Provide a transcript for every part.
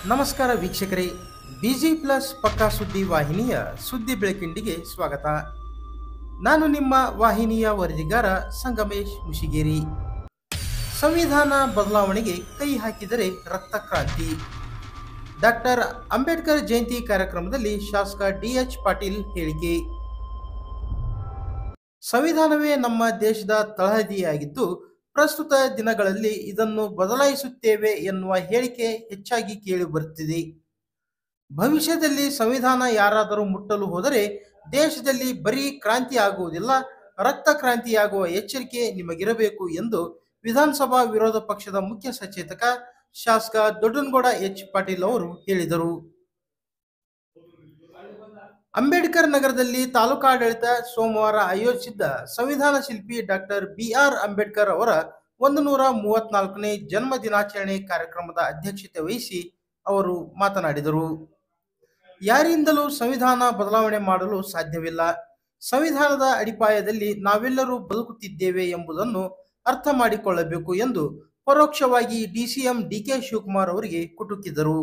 ನಮಸ್ಕಾರ ವೀಕ್ಷಕರೇ, busy plus ಪಕ್ಕಾ ಸುದ್ದಿ ವಾಹಿನಿಯ ಸುದ್ದಿ ಬೆಳಕಿಂಡಿಗೆ ಸ್ವಾಗತ. ನಾನು ನಿಮ್ಮ ವಾಹಿನಿಯ ವರದಿಗಾರ ಸಂಗಮೇಶ್ ಮುಷಿಗೇರಿ. ಸಂವಿಧಾನ ಬದಲಾವಣೆಗೆ ಕೈ ಹಾಕಿದರೆ ರಕ್ತ ಕ್ರಾಂತಿ. ಡಾಕ್ಟರ್ ಅಂಬೇಡ್ಕರ್ ಜಯಂತಿ ಕಾರ್ಯಕ್ರಮದಲ್ಲಿ ಶಾಸಕ ಡಿ.ಎಚ್. ಪಾಟೀಲ್ ಹೇಳಿಕೆ. ಸಂವಿಧಾನವೇ ನಮ್ಮ ದೇಶದ ತಳಹದಿಯಾಗಿದ್ದು, ಪ್ರಸ್ತುತ ದಿನಗಳಲ್ಲಿ ಇದನ್ನು ಬದಲಾಯಿಸುತ್ತೇವೆ ಎನ್ನುವ ಹೇಳಿಕೆ ಹೆಚ್ಚಾಗಿ ಕೇಳಿಬರುತ್ತಿದೆ. ಭವಿಷ್ಯದಲ್ಲಿ ಸಂವಿಧಾನ ಯಾರಾದರೂ ಮುಟ್ಟಲು ಹೋದರೆ ದೇಶದಲ್ಲಿ ಬರೀ ಕ್ರಾಂತಿ ಆಗುವುದಿಲ್ಲ, ರಕ್ತ ಕ್ರಾಂತಿಯಾಗುವ ಎಚ್ಚರಿಕೆ ನಿಮಗಿರಬೇಕು ಎಂದು ವಿಧಾನಸಭಾ ವಿರೋಧ ಪಕ್ಷದ ಮುಖ್ಯ ಸಚೇತಕ ಶಾಸಕ ದೊಡ್ಡನಗೌಡ ಎಚ್. ಪಾಟೀಲ್ ಅವರು ಹೇಳಿದರು. ಅಂಬೇಡ್ಕರ್ ನಗರದಲ್ಲಿ ತಾಲೂಕಾಡಳಿತ ಸೋಮವಾರ ಆಯೋಜಿಸಿದ್ದ ಸಂವಿಧಾನ ಶಿಲ್ಪಿ ಡಾಕ್ಟರ್ ಬಿ.ಆರ್. ಅಂಬೇಡ್ಕರ್ ಅವರ 134ನೇ ಜನ್ಮ ದಿನಾಚರಣೆ ಕಾರ್ಯಕ್ರಮದ ಅಧ್ಯಕ್ಷತೆ ವಹಿಸಿ ಅವರು ಮಾತನಾಡಿದರು. ಯಾರಿಂದಲೂ ಸಂವಿಧಾನ ಬದಲಾವಣೆ ಮಾಡಲು ಸಾಧ್ಯವಿಲ್ಲ. ಸಂವಿಧಾನದ ಅಡಿಪಾಯದಲ್ಲಿ ನಾವೆಲ್ಲರೂ ಬದುಕುತ್ತಿದ್ದೇವೆ ಎಂಬುದನ್ನು ಅರ್ಥ ಮಾಡಿಕೊಳ್ಳಬೇಕು ಎಂದು ಪರೋಕ್ಷವಾಗಿ ಡಿಸಿಎಂ ಡಿ.ಕೆ. ಶಿವಕುಮಾರ್ ಅವರಿಗೆ ಕುಟುಕಿದರು.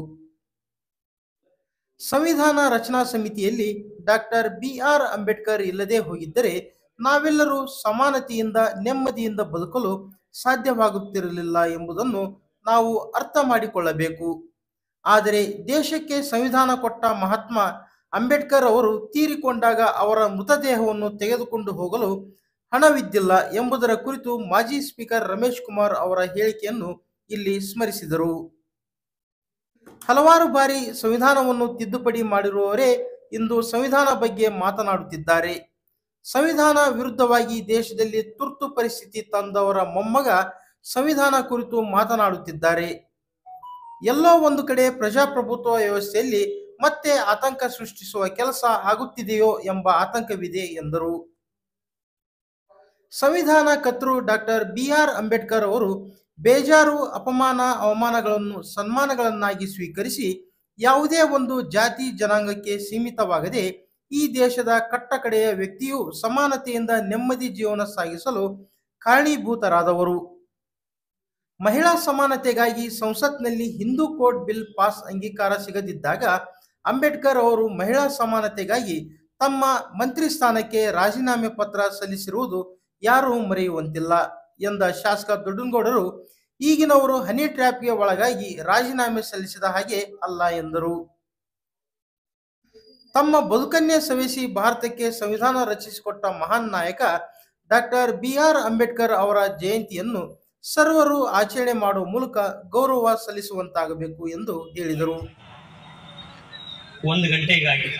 ಸಂವಿಧಾನ ರಚನಾ ಸಮಿತಿಯಲ್ಲಿ ಡಾಕ್ಟರ್ ಬಿ.ಆರ್. ಅಂಬೇಡ್ಕರ್ ಇಲ್ಲದೆ ಹೋಗಿದ್ದರೆ ನಾವೆಲ್ಲರೂ ಸಮಾನತೆಯಿಂದ ನೆಮ್ಮದಿಯಿಂದ ಬದುಕಲು ಸಾಧ್ಯವಾಗುತ್ತಿರಲಿಲ್ಲ ಎಂಬುದನ್ನು ನಾವು ಅರ್ಥ ಮಾಡಿಕೊಳ್ಳಬೇಕು. ಆದರೆ ದೇಶಕ್ಕೆ ಸಂವಿಧಾನ ಕೊಟ್ಟ ಮಹಾತ್ಮ ಅಂಬೇಡ್ಕರ್ ಅವರು ತೀರಿಕೊಂಡಾಗ ಅವರ ಮೃತದೇಹವನ್ನು ತೆಗೆದುಕೊಂಡು ಹೋಗಲು ಹಣವಿದ್ದಿಲ್ಲ ಎಂಬುದರ ಕುರಿತು ಮಾಜಿ ಸ್ಪೀಕರ್ ರಮೇಶ್ ಕುಮಾರ್ ಅವರ ಹೇಳಿಕೆಯನ್ನು ಇಲ್ಲಿ ಸ್ಮರಿಸಿದರು. ಹಲವಾರು ಬಾರಿ ಸಂವಿಧಾನವನ್ನು ತಿದ್ದುಪಡಿ ಮಾಡಿರುವವರೇ ಇಂದು ಸಂವಿಧಾನ ಬಗ್ಗೆ ಮಾತನಾಡುತ್ತಿದ್ದಾರೆ. ಸಂವಿಧಾನ ವಿರುದ್ಧವಾಗಿ ದೇಶದಲ್ಲಿ ತುರ್ತು ಪರಿಸ್ಥಿತಿ ತಂದವರ ಮೊಮ್ಮಗ ಸಂವಿಧಾನ ಕುರಿತು ಮಾತನಾಡುತ್ತಿದ್ದಾರೆ. ಎಲ್ಲೋ ಒಂದು ಕಡೆ ಪ್ರಜಾಪ್ರಭುತ್ವ ವ್ಯವಸ್ಥೆಯಲ್ಲಿ ಮತ್ತೆ ಆತಂಕ ಸೃಷ್ಟಿಸುವ ಕೆಲಸ ಆಗುತ್ತಿದೆಯೋ ಎಂಬ ಆತಂಕವಿದೆ ಎಂದರು. ಸಂವಿಧಾನ ಕರ್ತೃ ಡಾಕ್ಟರ್ ಬಿ.ಆರ್. ಅಂಬೇಡ್ಕರ್ ಅವರು ಬೇಜಾರು ಅಪಮಾನ ಅವಮಾನಗಳನ್ನು ಸನ್ಮಾನಗಳನ್ನಾಗಿ ಸ್ವೀಕರಿಸಿ ಯಾವುದೇ ಒಂದು ಜಾತಿ ಜನಾಂಗಕ್ಕೆ ಸೀಮಿತವಾಗದೆ ಈ ದೇಶದ ಕಟ್ಟಕಡೆಯ ವ್ಯಕ್ತಿಯು ಸಮಾನತೆಯಿಂದ ನೆಮ್ಮದಿ ಜೀವನ ಸಾಗಿಸಲು ಕಾರಣೀಭೂತರಾದವರು. ಮಹಿಳಾ ಸಮಾನತೆಗಾಗಿ ಸಂಸತ್ನಲ್ಲಿ ಹಿಂದೂ ಕೋಡ್ ಬಿಲ್ ಪಾಸ್ ಅಂಗೀಕಾರ ಸಿಗದಿದ್ದಾಗ ಅಂಬೇಡ್ಕರ್ ಅವರು ಮಹಿಳಾ ಸಮಾನತೆಗಾಗಿ ತಮ್ಮ ಮಂತ್ರಿ ಸ್ಥಾನಕ್ಕೆ ರಾಜೀನಾಮೆ ಪತ್ರ ಸಲ್ಲಿಸಿರುವುದು ಯಾರೂ ಮರೆಯುವಂತಿಲ್ಲ ಎಂದ ಶಾಸಕ ದೊಡ್ಡನಗೌಡರು, ಈಗಿನವರು ಹನಿ ಟ್ರ್ಯಾಪ್ಗೆ ಒಳಗಾಗಿ ರಾಜೀನಾಮೆ ಸಲ್ಲಿಸಿದ ಹಾಗೆ ಅಲ್ಲ ಎಂದರು. ತಮ್ಮ ಬದುಕನ್ನೇ ಸವೆಸಿ ಭಾರತಕ್ಕೆ ಸಂವಿಧಾನ ರಚಿಸಿಕೊಟ್ಟ ಮಹಾನ್ ನಾಯಕ ಡಾಕ್ಟರ್ ಬಿ.ಆರ್. ಅಂಬೇಡ್ಕರ್ ಅವರ ಜಯಂತಿಯನ್ನು ಸರ್ವರು ಆಚರಣೆ ಮಾಡುವ ಮೂಲಕ ಗೌರವ ಸಲ್ಲಿಸುವಂತಾಗಬೇಕು ಎಂದು ಹೇಳಿದರು. 1 ಗಂಟೆಗಾಗಿ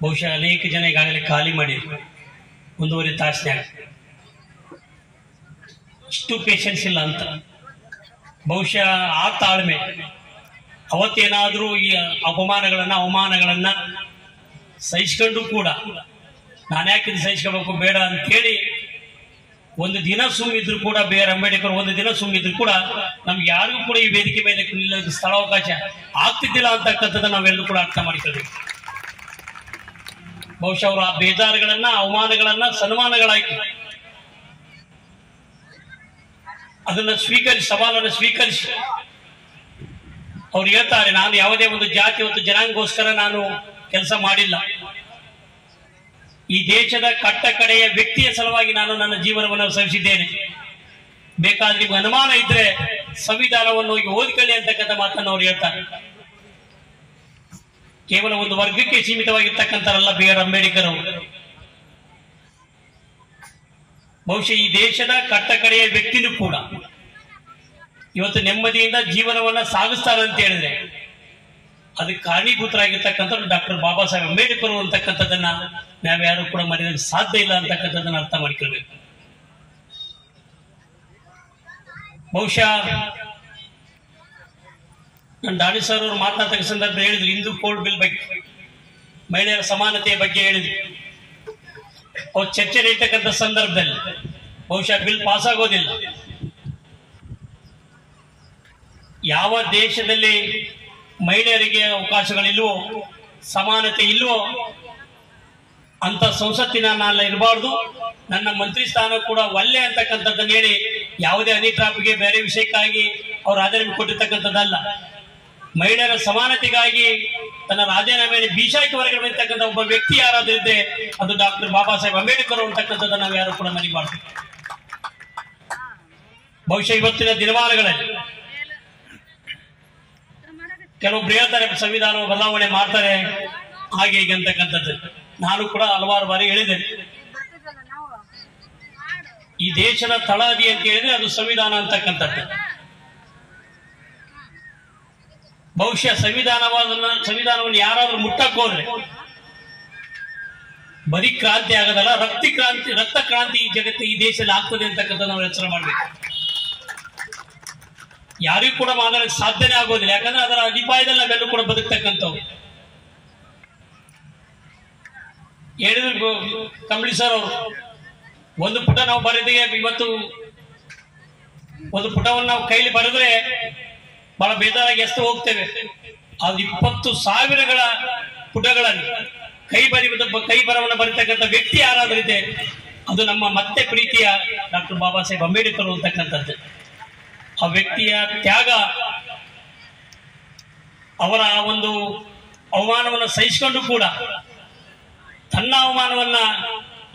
ಬಹುಶಃ ಅನೇಕ ಜನ ಈಗಾಗಲೇ ಖಾಲಿ ಮಾಡಿದ್ರು. 1.5 ತಾಸಿನಾಗ ಇಷ್ಟು ಪೇಷನ್ಸ್ ಇಲ್ಲ ಅಂತ. ಬಹುಶಃ ಆ ತಾಳ್ಮೆ ಅವತ್ತೇನಾದರೂ ಈ ಅವಮಾನಗಳನ್ನ ಸಹಿಸ್ಕೊಂಡು ಕೂಡ ನಾನು ಯಾಕೆ ಸಹಿಸ್ಕೋಬೇಕು ಬೇಡ ಅಂತ ಹೇಳಿ ಒಂದು ದಿನ ಸುಮ್ಮಿದ್ರು ಕೂಡ ಬಿ.ಆರ್. ಅಂಬೇಡ್ಕರ್ ಒಂದು ದಿನ ಸುಮ್ಮಿದ್ರು ಕೂಡ ನಮ್ಗೆ ಯಾರಿಗೂ ಕೂಡ ಈ ವೇದಿಕೆ ಮೇಲೆ ನಿಲ್ಲೋದು ಸ್ಥಳಾವಕಾಶ ಆಗ್ತಿದ್ದಿಲ್ಲ ಅಂತಕ್ಕಂಥದ್ದು ನಾವೆಲ್ಲರೂ ಕೂಡ ಅರ್ಥ ಮಾಡಿಕೊಳ್ಬೇಕು. ಬಹುಶಃ ಅವರು ಆ ಬೇಜಾರುಗಳನ್ನ ಅವಮಾನಗಳನ್ನ ಸನ್ಮಾನಗಳಾಯ್ತು ಅದನ್ನ ಸ್ವೀಕರಿಸಿ ಸವಾಲನ್ನು ಸ್ವೀಕರಿಸಿ ಅವ್ರು ಹೇಳ್ತಾರೆ, ನಾನು ಯಾವುದೇ ಒಂದು ಜಾತಿ ಮತ್ತು ಜನಾಂಗಗೋಸ್ಕರ ನಾನು ಕೆಲಸ ಮಾಡಿಲ್ಲ. ಈ ದೇಶದ ಕಟ್ಟ ಕಡೆಯ ವ್ಯಕ್ತಿಯ ಸಲುವಾಗಿ ನಾನು ನನ್ನ ಜೀವನವನ್ನು ಸವಿಸಿದ್ದೇನೆ. ಬೇಕಾದ್ರೆ ನಿಮ್ಗೆ ಅನುಮಾನ ಇದ್ರೆ ಸಂವಿಧಾನವನ್ನು ಹೋಗಿ ಓದಿಕೊಳ್ಳಿ ಅಂತಕ್ಕಂಥ ಮಾತನ್ನು ಅವ್ರು ಹೇಳ್ತಾರೆ. ಕೇವಲ ಒಂದು ವರ್ಗಕ್ಕೆ ಸೀಮಿತವಾಗಿರ್ತಕ್ಕಂಥರಲ್ಲ ಬಿ.ಆರ್. ಅಂಬೇಡ್ಕರ್ ಅವರು. ಬಹುಶಃ ಈ ದೇಶದ ಕಟ್ಟ ಕಡೆಯ ವ್ಯಕ್ತಿನೂ ಕೂಡ ಇವತ್ತು ನೆಮ್ಮದಿಯಿಂದ ಜೀವನವನ್ನ ಸಾಗಿಸ್ತಾರೆ ಅಂತ ಹೇಳಿದ್ರೆ ಅದಕ್ಕೆ ಕಾರಣೀಭೂತರಾಗಿರ್ತಕ್ಕಂಥ ಡಾಕ್ಟರ್ ಬಾಬಾ ಸಾಹೇಬ್ ಅಂಬೇಡ್ಕರ್ ಅಂತಕ್ಕಂಥದ್ದನ್ನ ನಾವ್ಯಾರು ಕೂಡ ಮರೆಯಲು ಸಾಧ್ಯ ಇಲ್ಲ ಅಂತಕ್ಕಂಥದ್ದನ್ನ ಅರ್ಥ ಮಾಡಿಕೊಳ್ಬೇಕು. ಬಹುಶಃ ನಾನು ದಾಡಿ ಸರ್ ಅವರು ಮಾತನಾಡ್ತಕ್ಕ ಸಂದರ್ಭ ಹೇಳಿದ್ರು, ಹಿಂದೂ ಕೋಡ್ ಬಿಲ್ ಬಗ್ಗೆ ಮಹಿಳೆಯರ ಸಮಾನತೆಯ ಬಗ್ಗೆ ಹೇಳಿದ್ರು. ಅವ್ರು ಚರ್ಚೆ ನಡೀತಕ್ಕಂಥ ಸಂದರ್ಭದಲ್ಲಿ ಬಹುಶಃ ಬಿಲ್ ಪಾಸ್ ಆಗೋದಿಲ್ಲ. ಯಾವ ದೇಶದಲ್ಲಿ ಮಹಿಳೆಯರಿಗೆ ಅವಕಾಶಗಳಿಲ್ವೋ, ಸಮಾನತೆ ಇಲ್ವೋ ಅಂತ ಸಂಸತ್ತಿನ ನಾನು ಇರಬಾರ್ದು, ನನ್ನ ಮಂತ್ರಿ ಸ್ಥಾನ ಕೂಡ ಒಲ್ಲೆ ಅಂತಕ್ಕಂಥದ್ದನ್ನ ಹೇಳಿ ಯಾವುದೇ ಹನಿ ಟ್ರಾಪ್ಗೆ ಬೇರೆ ವಿಷಯಕ್ಕಾಗಿ ಅವ್ರು ರಾಜೀನಾಮೆ ಕೊಟ್ಟಿರ್ತಕ್ಕಂಥದ್ದಲ್ಲ. ಮಹಿಳೆಯರ ಸಮಾನತೆಗಾಗಿ ತನ್ನ ರಾಜೀನಾಮೆಯಲ್ಲಿ ಬೀಸಾಕಿ ಹೊರಗಡೆ ಬಂದಿರ್ತಕ್ಕಂಥ ಒಬ್ಬ ವ್ಯಕ್ತಿ ಯಾರಾದ್ರೂ ಇದ್ರೆ ಅದು ಡಾಕ್ಟರ್ ಬಾಬಾ ಸಾಹೇಬ್ ಅಂಬೇಡ್ಕರ್ ಅಂತಕ್ಕಂಥದ್ದು ನಾವು ಯಾರು ಕೂಡ ಮರಿಬಾರ್ದು. ಬಹುಶಃ ಇವತ್ತಿನ ದಿನಮಾನಗಳಲ್ಲಿ ಕೆಲವೊಬ್ರು ಹೇಳ್ತಾರೆ ಸಂವಿಧಾನ ಬದಲಾವಣೆ ಮಾಡ್ತಾರೆ ಹಾಗೆ ಹೀಗೆ ಅಂತಕ್ಕಂಥದ್ದು. ನಾನು ಕೂಡ ಹಲವಾರು ಬಾರಿ ಹೇಳಿದ್ದೇನೆ, ಈ ದೇಶದ ತಳಹದಿ ಅಂತ ಹೇಳಿದ್ರೆ ಅದು ಸಂವಿಧಾನ ಅಂತಕ್ಕಂಥದ್ದು. ಬಹುಶಃ ಸಂವಿಧಾನವನ್ನು ಯಾರಾದ್ರೂ ಮುಟ್ಟಕ್ಕೆ ಹೋದ್ರೆ ಬರೀ ಕ್ರಾಂತಿ ಆಗೋದಲ್ಲ, ರಕ್ತ ಕ್ರಾಂತಿ ಈ ಜಗತ್ತು ಈ ದೇಶದಲ್ಲಿ ಆಗ್ತದೆ ಅಂತಕ್ಕಂಥ ನಾವು ಎಚ್ಚರ ಮಾಡ್ಬೇಕು. ಯಾರಿಗೂ ಕೂಡ ಮಾತಾಡಕ್ಕೆ ಸಾಧ್ಯನೇ ಆಗೋದಿಲ್ಲ, ಯಾಕಂದ್ರೆ ಅದರ ಅಡಿಪಾಯದಲ್ಲಿ ನಾವೆಲ್ಲೂ ಕೂಡ ಬದುಕ್ತಕ್ಕಂಥವು. ಹೇಳಿದ್ರು ಕಂಬಳಿ ಸರ್ ಅವರು, ಒಂದು ಪುಟ ನಾವು ಬರೆದಿಗೆ ಇವತ್ತು ಒಂದು ಪುಟವನ್ನು ನಾವು ಕೈಲಿ ಬರೆದ್ರೆ ಬಹಳ ಬೇಜಾರಾಗಿ ಎಷ್ಟು ಹೋಗ್ತೇವೆ. ಅದು 20,000 ಪುಟಗಳನ್ನು ಕೈ ಬರವನ್ನು ಬರೀತಕ್ಕಂಥ ವ್ಯಕ್ತಿ ಯಾರಾದ್ರೂ ಇದೆ ಅದು ನಮ್ಮ ಮತ್ತೆ ಪ್ರೀತಿಯ ಡಾಕ್ಟರ್ ಬಾಬಾ ಸಾಹೇಬ್ ಅಂಬೇಡ್ಕರ್ ಅಂತಕ್ಕಂಥದ್ದು. ಆ ವ್ಯಕ್ತಿಯ ತ್ಯಾಗ, ಅವರ ಒಂದು ಅವಮಾನವನ್ನು ಸಹಿಸಿಕೊಂಡು ಕೂಡ ತನ್ನ ಅವಮಾನವನ್ನ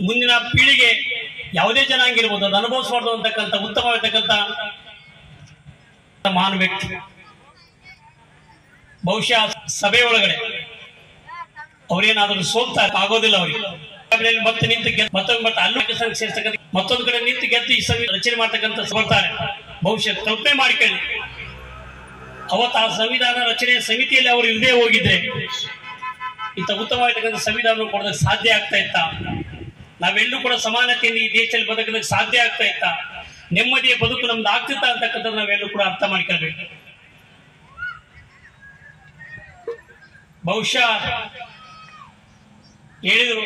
ಮುಂದಿನ ಪೀಳಿಗೆ ಯಾವುದೇ ಜನಾಂಗ ಇರ್ಬೋದು ಅದು ಅನುಭವಿಸಬಾರ್ದು ಅಂತಕ್ಕಂಥ ಉತ್ತಮವಾಗಿರ್ತಕ್ಕಂಥ ಮಹಾನ್ ವ್ಯಕ್ತಿ. ಬಹುಶಃ ಸಭೆ ಒಳಗಡೆ ಅವ್ರೇನಾದ್ರೂ ಸೋಲ್ತಾರೆ ಆಗೋದಿಲ್ಲ. ಅವರಿಗೆ ಮತ್ತೆ ನಿಂತು ಮತ್ತೆ ಅಲ್ಲೂ ಸೇರ್ತಕ್ಕಂಥ ಮತ್ತೊಂದು ಕಡೆ ನಿಂತು ಗೆದ್ದು ಈ ಸಭೆ ರಚನೆ ಮಾಡ್ತಕ್ಕಂಥ ಬರ್ತಾರೆ. ಬಹುಶಃ ಕಲ್ಪನೆ ಮಾಡಿಕೊಳ್ಳಿ, ಅವತ್ತು ಆ ಸಂವಿಧಾನ ರಚನೆಯ ಸಮಿತಿಯಲ್ಲಿ ಅವರು ಇಲ್ಲದೆ ಹೋಗಿದ್ರೆ ಇಂಥ ಉತ್ತಮವಾಗಿರ್ತಕ್ಕಂಥ ಸಂವಿಧಾನ ಕೊಡೋದಕ್ಕೆ ಸಾಧ್ಯ ಆಗ್ತಾ ಇತ್ತ? ನಾವೆಲ್ಲೂ ಕೂಡ ಸಮಾನತೆಯಿಂದ ಈ ದೇಶದಲ್ಲಿ ಬದುಕೋದಕ್ಕೆ ಸಾಧ್ಯ ಆಗ್ತಾ ಇತ್ತ? ನೆಮ್ಮದಿಯ ಬದುಕು ನಮ್ದು ಆಗ್ತಿತ್ತ ಅಂತಕ್ಕಂಥದ್ದು ನಾವೆಲ್ಲೂ ಕೂಡ ಅರ್ಥ ಮಾಡ್ಕೊಳ್ಬೇಕು. ಬಹುಶಃ ಹೇಳಿದ್ರು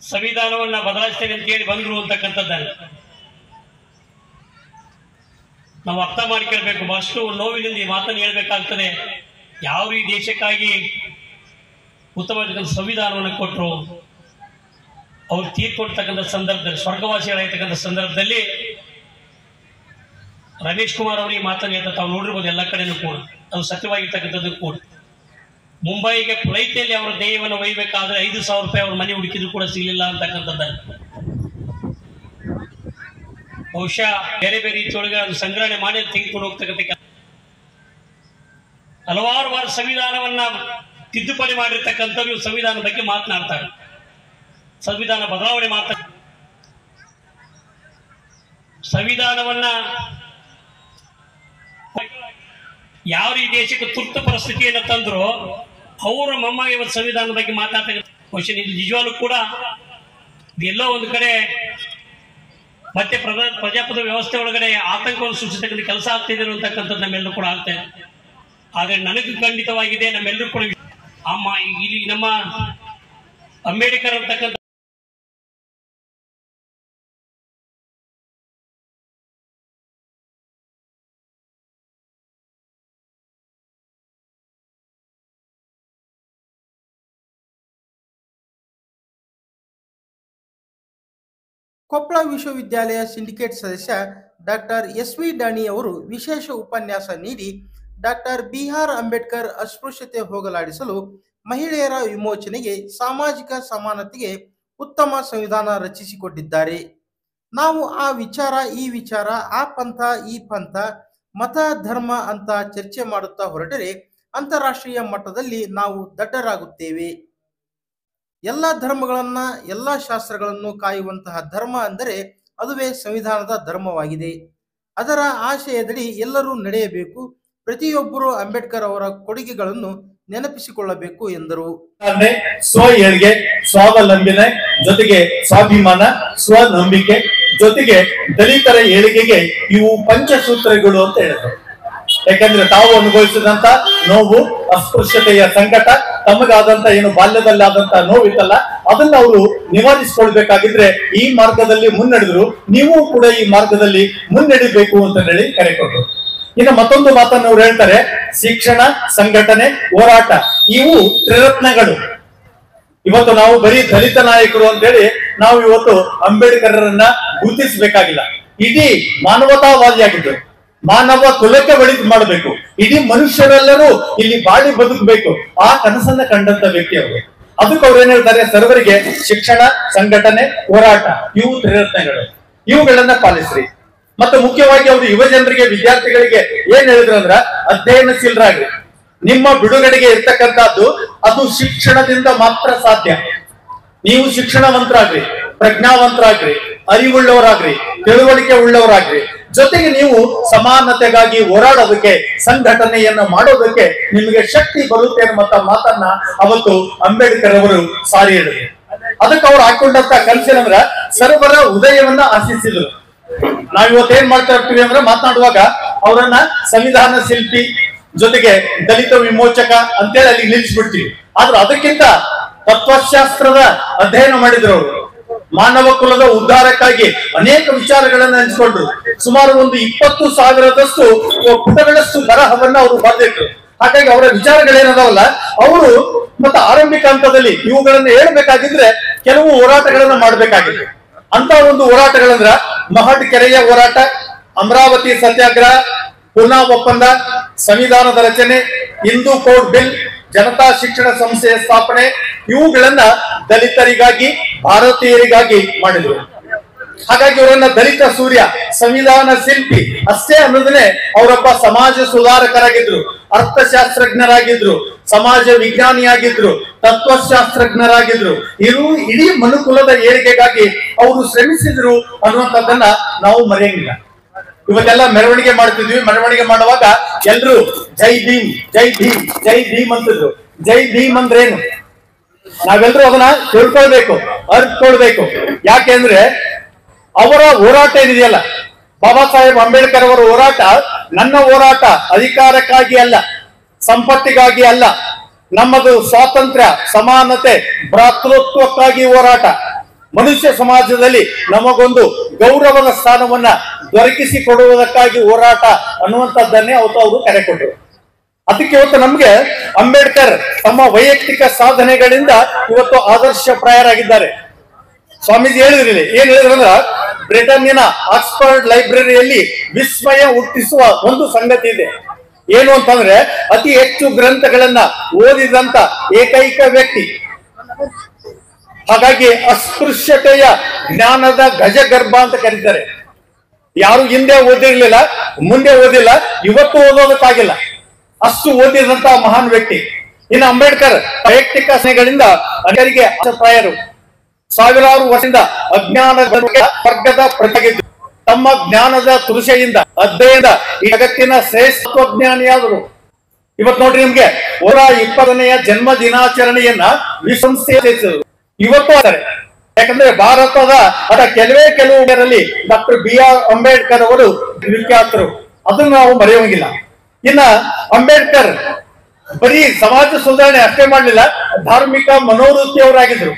ಸಂವಿಧಾನವನ್ನ ಬದಲಾಯಿಸ್ತೇವೆ ಅಂತ ಹೇಳಿ ಬಂದ್ರು ಅಂತಕ್ಕಂಥದ್ದಲ್ಲ, ನಾವು ಅರ್ಥ ಮಾಡ್ಕೊಳ್ಬೇಕು. ಬಹಳಷ್ಟು ನೋವಿನಿಂದ ಈ ಮಾತನ್ನು ಹೇಳ್ಬೇಕಾಗ್ತದೆ. ಯಾರು ಈ ದೇಶಕ್ಕಾಗಿ ಉತ್ತಮವಾದ ಸಂವಿಧಾನವನ್ನು ಕೊಟ್ಟರು, ಅವ್ರು ತೀರ್ಕೊಡ್ತಕ್ಕಂಥ ಸಂದರ್ಭದಲ್ಲಿ, ಸ್ವರ್ಗವಾಸಿಗಳಾಗಿರ್ತಕ್ಕಂಥ ಸಂದರ್ಭದಲ್ಲಿ ರಮೇಶ್ ಕುಮಾರ್ ಅವರು ಈ ಮಾತನ್ನು ಹೇಳ್ತಾ ತಾವು ನೋಡಿರ್ಬೋದು ಎಲ್ಲ ಕಡೆನೂ ಕೂಡ, ಅದು ಸತ್ಯವಾಗಿರ್ತಕ್ಕಂಥದ್ದು ಕೂಡ. ಮುಂಬೈಗೆ ಫ್ಲೈಟ್ನಲ್ಲಿ ಅವರ ದೇಹವನ್ನು ಒಯ್ಯಬೇಕಾದ್ರೆ 5,000 ರೂಪಾಯಿ ಅವ್ರ ಮನೆ ಹುಡುಕಿದ್ರು ಕೂಡ ಸಿಗಲಿಲ್ಲ ಅಂತಕ್ಕಂಥದ್ದನ್ನು. ಬಹುಶಃ ಬೇರೆ ಬೇರೆ ರೀತಿಯೊಳಗೆ ಅದು ಸಂಗ್ರಹಣೆ ಮಾಡಿ ತೆಗೆದುಕೊಂಡು ಹೋಗ್ತಕ್ಕಂಥ ಹಲವಾರು ಬಾರಿ ಸಂವಿಧಾನವನ್ನ ತಿದ್ದುಪಡಿ ಮಾಡಿರ್ತಕ್ಕಂಥವ್ರು ಸಂವಿಧಾನದ ಬಗ್ಗೆ ಮಾತನಾಡ್ತಾರೆ, ಸಂವಿಧಾನ ಬದಲಾವಣೆ ಮಾಡ್ತಾರೆ. ಸಂವಿಧಾನವನ್ನ ಯಾವ ಈ ದೇಶಕ್ಕೆ ತುರ್ತು ಪರಿಸ್ಥಿತಿಯನ್ನು ತಂದ್ರು ಅವರ ಮೊಮ್ಮಗೆ ಇವತ್ತು ಸಂವಿಧಾನದ ಬಗ್ಗೆ ಮಾತಾಡ್ತಕ್ಕಂಥ ಬಹುಶಃ ಇದು ನಿಜವಾಗ್ಲೂ ಕೂಡ ಎಲ್ಲೋ ಒಂದು ಕಡೆ ಮತ್ತೆ ಪ್ರಜಾಪ್ರಭುತ್ವ ವ್ಯವಸ್ಥೆ ಒಳಗಡೆ ಆತಂಕವನ್ನು ಸೃಷ್ಟಿಸ್ತಕ್ಕಂಥ ಕೆಲಸ ಆಗ್ತಿದೆ ಅಂತಕ್ಕಂಥದ್ದು ನಮ್ಮೆಲ್ಲರೂ ಕೂಡ ಆಗ್ತಾ ಇದೆ. ಆದ್ರೆ ನನಗೂ ಖಂಡಿತವಾಗಿದೆ, ನಮ್ಮೆಲ್ಲರೂ ಕೂಡ ಇಲ್ಲಿ ನಮ್ಮ ಅಂಬೇಡ್ಕರ್ ಅಂತಕ್ಕಂಥ ಕೊಪ್ಪಳ ವಿಶ್ವವಿದ್ಯಾಲಯ ಸಿಂಡಿಕೇಟ್ ಸದಸ್ಯ ಡಾಕ್ಟರ್ ಎಸ್.ವಿ. ಡಾಣಿ ಅವರು ವಿಶೇಷ ಉಪನ್ಯಾಸ ನೀಡಿ ಡಾಕ್ಟರ್ ಬಿ.ಆರ್. ಅಂಬೇಡ್ಕರ್ ಅಸ್ಪೃಶ್ಯತೆ ಹೋಗಲಾಡಿಸಲು, ಮಹಿಳೆಯರ ವಿಮೋಚನೆಗೆ, ಸಾಮಾಜಿಕ ಸಮಾನತೆಗೆ ಉತ್ತಮ ಸಂವಿಧಾನ ರಚಿಸಿಕೊಟ್ಟಿದ್ದಾರೆ. ನಾವು ಆ ವಿಚಾರ ಈ ವಿಚಾರ, ಆ ಪಂಥ ಈ ಪಂಥ, ಮತ ಧರ್ಮ ಅಂತ ಚರ್ಚೆ ಮಾಡುತ್ತಾ ಹೊರಟರೆ ಅಂತಾರಾಷ್ಟ್ರೀಯ ಮಟ್ಟದಲ್ಲಿ ನಾವು ದಡ್ಡರಾಗುತ್ತೇವೆ. ಎಲ್ಲ ಧರ್ಮಗಳನ್ನ, ಎಲ್ಲ ಶಾಸ್ತ್ರಗಳನ್ನು ಕಾಯುವಂತಹ ಧರ್ಮ ಅಂದರೆ ಅದುವೇ ಸಂವಿಧಾನದ ಧರ್ಮವಾಗಿದೆ. ಅದರ ಆಶಯದಡಿ ಎಲ್ಲರೂ ನಡೆಯಬೇಕು. ಪ್ರತಿಯೊಬ್ಬರು ಅಂಬೇಡ್ಕರ್ ಅವರ ಕೊಡುಗೆಗಳನ್ನು ನೆನಪಿಸಿಕೊಳ್ಳಬೇಕು ಎಂದರು. ಸ್ವ ಏಳ್ಗೆ, ಸ್ವಾವಲಂಬನೆ ಜೊತೆಗೆ ಸ್ವಾಭಿಮಾನ, ಸ್ವನಂಬಿಕೆ ಜೊತೆಗೆ ದಲಿತರ ಏಳಿಗೆಗೆ ಇವು ಪಂಚಸೂತ್ರಗಳು ಅಂತ ಹೇಳಿದ್ರು. ಯಾಕಂದ್ರೆ ತಾವು ಅನುಭವಿಸಿದಂತ ನೋವು, ಅಸ್ಪೃಶ್ಯತೆಯ ಸಂಕಟ, ತಮಗಾದಂತ ಏನು ಬಾಲ್ಯದಲ್ಲಾದಂತ ನೋವಿತ್ತಲ್ಲ ಅದನ್ನ ಅವರು ನಿವಾರಿಸಿಕೊಳ್ಬೇಕಾಗಿದ್ರೆ ಈ ಮಾರ್ಗದಲ್ಲಿ ಮುನ್ನಡೆದ್ರು. ನೀವು ಕೂಡ ಈ ಮಾರ್ಗದಲ್ಲಿ ಮುನ್ನಡಿಬೇಕು ಅಂತ ಹೇಳಿ ಕರೆ ಕೊಟ್ಟರು. ಇನ್ನು ಮತ್ತೊಂದು ಮಾತನ್ನು ಅವ್ರು ಹೇಳ್ತಾರೆ, ಶಿಕ್ಷಣ, ಸಂಘಟನೆ, ಹೋರಾಟ ಇವು ತ್ರಿರತ್ನಗಳು. ಇವತ್ತು ನಾವು ಬರೀ ದಲಿತ ನಾಯಕರು ಅಂತ ಹೇಳಿ ನಾವು ಇವತ್ತು ಅಂಬೇಡ್ಕರ್ರನ್ನ ಗುರುತಿಸಬೇಕಾಗಿಲ್ಲ. ಇಡೀ ಮಾನವತಾವಾದಿಯಾಗಿದ್ದು, ಮಾನವ ಕುಲಕ್ಕೆ ಒಳಿತು ಮಾಡಬೇಕು. ಇಡೀ ಮನುಷ್ಯರೆಲ್ಲರೂ ಇಲ್ಲಿ ಬಾಳಿ ಬದುಕಬೇಕು, ಆ ಕನಸನ್ನ ಕಂಡಂತ ವ್ಯಕ್ತಿ ಅವರು. ಅದಕ್ಕೆ ಅವ್ರು ಏನ್ ಹೇಳ್ತಾರೆ, ಸರ್ವರಿಗೆ ಶಿಕ್ಷಣ, ಸಂಘಟನೆ, ಹೋರಾಟ ಇವು ತ್ರಿರತ್ನಗಳು, ಇವುಗಳನ್ನ ಪಾಲಿಸ್ರಿ. ಮತ್ತೆ ಮುಖ್ಯವಾಗಿ ಅವರು ಯುವ ಜನರಿಗೆ, ವಿದ್ಯಾರ್ಥಿಗಳಿಗೆ ಏನ್ ಹೇಳಿದ್ರು ಅಂದ್ರ, ಅಧ್ಯಯನಶೀಲರಾಗ್ರಿ. ನಿಮ್ಮ ಬಿಡುಗಡೆಗೆ ಇರ್ತಕ್ಕಂಥದ್ದು ಅದು ಶಿಕ್ಷಣದಿಂದ ಮಾತ್ರ ಸಾಧ್ಯ. ನೀವು ಶಿಕ್ಷಣವಂತರಾಗ್ರಿ, ಪ್ರಜ್ಞಾವಂತರಾಗ್ರಿ, ಅರಿವುಳ್ಳವರಾಗ್ರಿ, ತಿಳುವಳಿಕೆ ಉಳ್ಳವರಾಗ್ರಿ. ಜೊತೆಗೆ ನೀವು ಸಮಾನತೆಗಾಗಿ ಹೋರಾಡೋದಕ್ಕೆ, ಸಂಘಟನೆಯನ್ನ ಮಾಡೋದಕ್ಕೆ ನಿಮಗೆ ಶಕ್ತಿ ಬರುತ್ತೆ ಅನ್ನುವಂತ ಮಾತನ್ನ ಅವತ್ತು ಅಂಬೇಡ್ಕರ್ ಅವರು ಸಾರಿ ಹೇಳಿದ್ರು. ಅದಕ್ಕೆ ಅವ್ರು ಹಾಕೊಂಡಂತ ಕನಸೇನಂದ್ರ ಸರ್ವರ ಉದಯವನ್ನ ಆಶಿಸಿದ್ರು. ನಾವಿವತ್ತೇನ್ ಮಾಡ್ತಾ ಇರ್ತೀವಿ ಅಂದ್ರೆ, ಮಾತನಾಡುವಾಗ ಅವರನ್ನ ಸಂವಿಧಾನ ಶಿಲ್ಪಿ ಜೊತೆಗೆ ದಲಿತ ವಿಮೋಚಕ ಅಂತೇಳಿ ಅಲ್ಲಿ ನಿಲ್ಲಿಸ್ಬಿಡ್ತೀವಿ. ಆದ್ರೆ ಅದಕ್ಕಿಂತ ತತ್ವಶಾಸ್ತ್ರದ ಅಧ್ಯಯನ ಮಾಡಿದ್ರು ಅವರು. ಮಾನವ ಕುಲದ ಉದ್ಧಾರಕ್ಕಾಗಿ ಅನೇಕ ವಿಚಾರಗಳನ್ನ ಹಂಚಿಕೊಂಡ್ರು. ಸುಮಾರು ಒಂದು 20,000ದಷ್ಟು ಪುಟಗಳಷ್ಟು ಬರಹವನ್ನ ಅವರು ಬರೆದಿಟ್ರು. ಹಾಗಾಗಿ ಅವರ ವಿಚಾರಗಳೇನದಾವಲ್ಲ, ಅವರು ಮತ್ತೆ ಆರಂಭಿಕ ಹಂತದಲ್ಲಿ ಇವುಗಳನ್ನ ಹೇಳ್ಬೇಕಾಗಿದ್ರೆ ಕೆಲವು ಹೋರಾಟಗಳನ್ನ ಮಾಡ್ಬೇಕಾಗಿದೆ. ಅಂತ ಒಂದು ಹೋರಾಟಗಳಂದ್ರ ಮಹಡ್ ಕೆರೆಯ ಹೋರಾಟ, ಅಮರಾವತಿ ಸತ್ಯಾಗ್ರಹ, ಪುನಾ ಒಪ್ಪಂದ, ಸಂವಿಧಾನದ ರಚನೆ, ಹಿಂದೂ ಕೋಡ್ ಬಿಲ್, ಜನತಾ ಶಿಕ್ಷಣ ಸಂಸ್ಥೆಯ ಸ್ಥಾಪನೆ, ಇವುಗಳನ್ನ ದಲಿತರಿಗಾಗಿ, ಭಾರತೀಯರಿಗಾಗಿ ಮಾಡಿದ್ರು. ಹಾಗಾಗಿ ಅವರನ್ನ ದಲಿತ ಸೂರ್ಯ, ಸಂವಿಧಾನ ಶಿಲ್ಪಿ ಅಷ್ಟೇ ಅನ್ನೋದನ್ನೇ ಅವರೊಬ್ಬ ಸಮಾಜ ಸುಧಾರಕರಾಗಿದ್ರು, ಅರ್ಥಶಾಸ್ತ್ರಜ್ಞರಾಗಿದ್ರು, ಸಮಾಜ ವಿಜ್ಞಾನಿಯಾಗಿದ್ರು, ತತ್ವಶಾಸ್ತ್ರಜ್ಞರಾಗಿದ್ರು. ಇವು ಇಡೀ ಮನುಕುಲದ ಏಳಿಗೆಗಾಗಿ ಅವರು ಶ್ರಮಿಸಿದ್ರು ಅನ್ನುವಂಥದ್ದನ್ನ ನಾವು ಮರೆಯಂಗಿಲ್ಲ. ಇವತ್ತೆಲ್ಲ ಮೆರವಣಿಗೆ ಮಾಡ್ತಿದ್ವಿ. ಮೆರವಣಿಗೆ ಮಾಡುವಾಗ ಎಲ್ರು ಜೈ ಭೀಮ್, ಜೈ ಭೀಮ್, ಜೈ ಭೀಮ್ ಅಂತಿದ್ರು. ಜೈ ಭೀಮ್ ಅಂದ್ರೇನು ನಾವೆಲ್ಲರೂ ಅದನ್ನ ತಿಳ್ಕೊಳ್ಬೇಕು, ಅರ್ತ್ಕೊಳ್ಬೇಕು. ಯಾಕೆಂದ್ರೆ ಅವರ ಹೋರಾಟ ಏನಿದೆಯಲ್ಲ, ಬಾಬಾ ಸಾಹೇಬ್ ಅಂಬೇಡ್ಕರ್ ಅವರ ಹೋರಾಟ ನನ್ನ ಹೋರಾಟ ಅಧಿಕಾರಕ್ಕಾಗಿ ಅಲ್ಲ, ಸಂಪತ್ತಿಗಾಗಿ ಅಲ್ಲ, ನಮ್ಮದು ಸ್ವಾತಂತ್ರ್ಯ, ಸಮಾನತೆ, ಭ್ರಾತೃತ್ವಕ್ಕಾಗಿ ಹೋರಾಟ. ಮನುಷ್ಯ ಸಮಾಜದಲ್ಲಿ ನಮಗೊಂದು ಗೌರವದ ಸ್ಥಾನವನ್ನ ದೊರಕಿಸಿಕೊಡುವುದಕ್ಕಾಗಿ ಹೋರಾಟ ಅನ್ನುವಂಥದ್ದನ್ನೇ ಅವತ್ತು ಅವರು ಕರೆ ಕೊಟ್ಟರು. ಅದಕ್ಕೆ ಇವತ್ತು ನಮ್ಗೆ ಅಂಬೇಡ್ಕರ್ ತಮ್ಮ ವೈಯಕ್ತಿಕ ಸಾಧನೆಗಳಿಂದ ಇವತ್ತು ಆದರ್ಶಪ್ರಾಯರಾಗಿದ್ದಾರೆ. ಸ್ವಾಮೀಜಿ ಹೇಳಿದ್ರಲ್ಲಿ ಏನ್ ಹೇಳಿದ್ರಂದ್ರ, ಬ್ರಿಟನ್ನಿನ ಆಕ್ಸ್ಫರ್ಡ್ ಲೈಬ್ರರಿಯಲ್ಲಿ ವಿಸ್ಮಯ ಹುಟ್ಟಿಸುವ ಒಂದು ಸಂಗತಿ ಇದೆ. ಏನು ಅಂತಂದ್ರೆ, ಅತಿ ಹೆಚ್ಚು ಗ್ರಂಥಗಳನ್ನ ಓದಿದಂತ ಏಕೈಕ ವ್ಯಕ್ತಿ. ಹಾಗಾಗಿ ಅಸ್ಪೃಶ್ಯತೆಯ ಜ್ಞಾನದ ಗಜಗರ್ಭ ಅಂತ ಕರೀತಾರೆ. ಯಾರು ಹಿಂದೆ ಓದಿರ್ಲಿಲ್ಲ, ಮುಂದೆ ಓದಿಲ್ಲ, ಇವತ್ತು ಓದೋದಕ್ಕಾಗಿಲ್ಲ, ಅಷ್ಟು ಓದಿದಂತ ಮಹಾನ್ ವ್ಯಕ್ತಿ. ಇನ್ನು ಅಂಬೇಡ್ಕರ್ ವೈಯಕ್ತಿಕ ಸ್ನೇಹಗಳಿಂದ ಅನೇಕರಿಗೆ ಆದರ್ಶಪ್ರಾಯರು. ಸಾವಿರಾರು ವರ್ಷದಿಂದ ಅಜ್ಞಾನದ ವರ್ಗದ ಪ್ರತಿಯಾಗಿದ್ದು ತಮ್ಮ ಜ್ಞಾನದ ತುರುಷೆಯಿಂದ, ಅಧ್ಯಯನದ ಈ ಜಗತ್ತಿನ ಶ್ರೇಷ್ಠಜ್ಞಾನಿಯಾದರು. ಇವತ್ತು ನೋಡ್ರಿ, ನಿಮ್ಗೆ 120ನೆಯ ಜನ್ಮ ದಿನಾಚರಣೆಯನ್ನ ವಿಶ್ವಸಂಸ್ಥೆ ಇವತ್ತು ಆತಾರೆ. ಯಾಕಂದ್ರೆ ಭಾರತದ ಕೆಲವೇ ಡಾಕ್ಟರ್ BR ಅಂಬೇಡ್ಕರ್ ಅವರು ವಿಖ್ಯಾತರು, ಅದನ್ನು ನಾವು ಮರೆಯೋಂಗಿಲ್ಲ. ಇನ್ನ ಅಂಬೇಡ್ಕರ್ ಬರೀ ಸಮಾಜ ಸುಧಾರಣೆ ಅಷ್ಟೇ ಮಾಡಲಿಲ್ಲ, ಧಾರ್ಮಿಕ ಮನೋವೃತ್ತಿಯವರಾಗಿದ್ರು.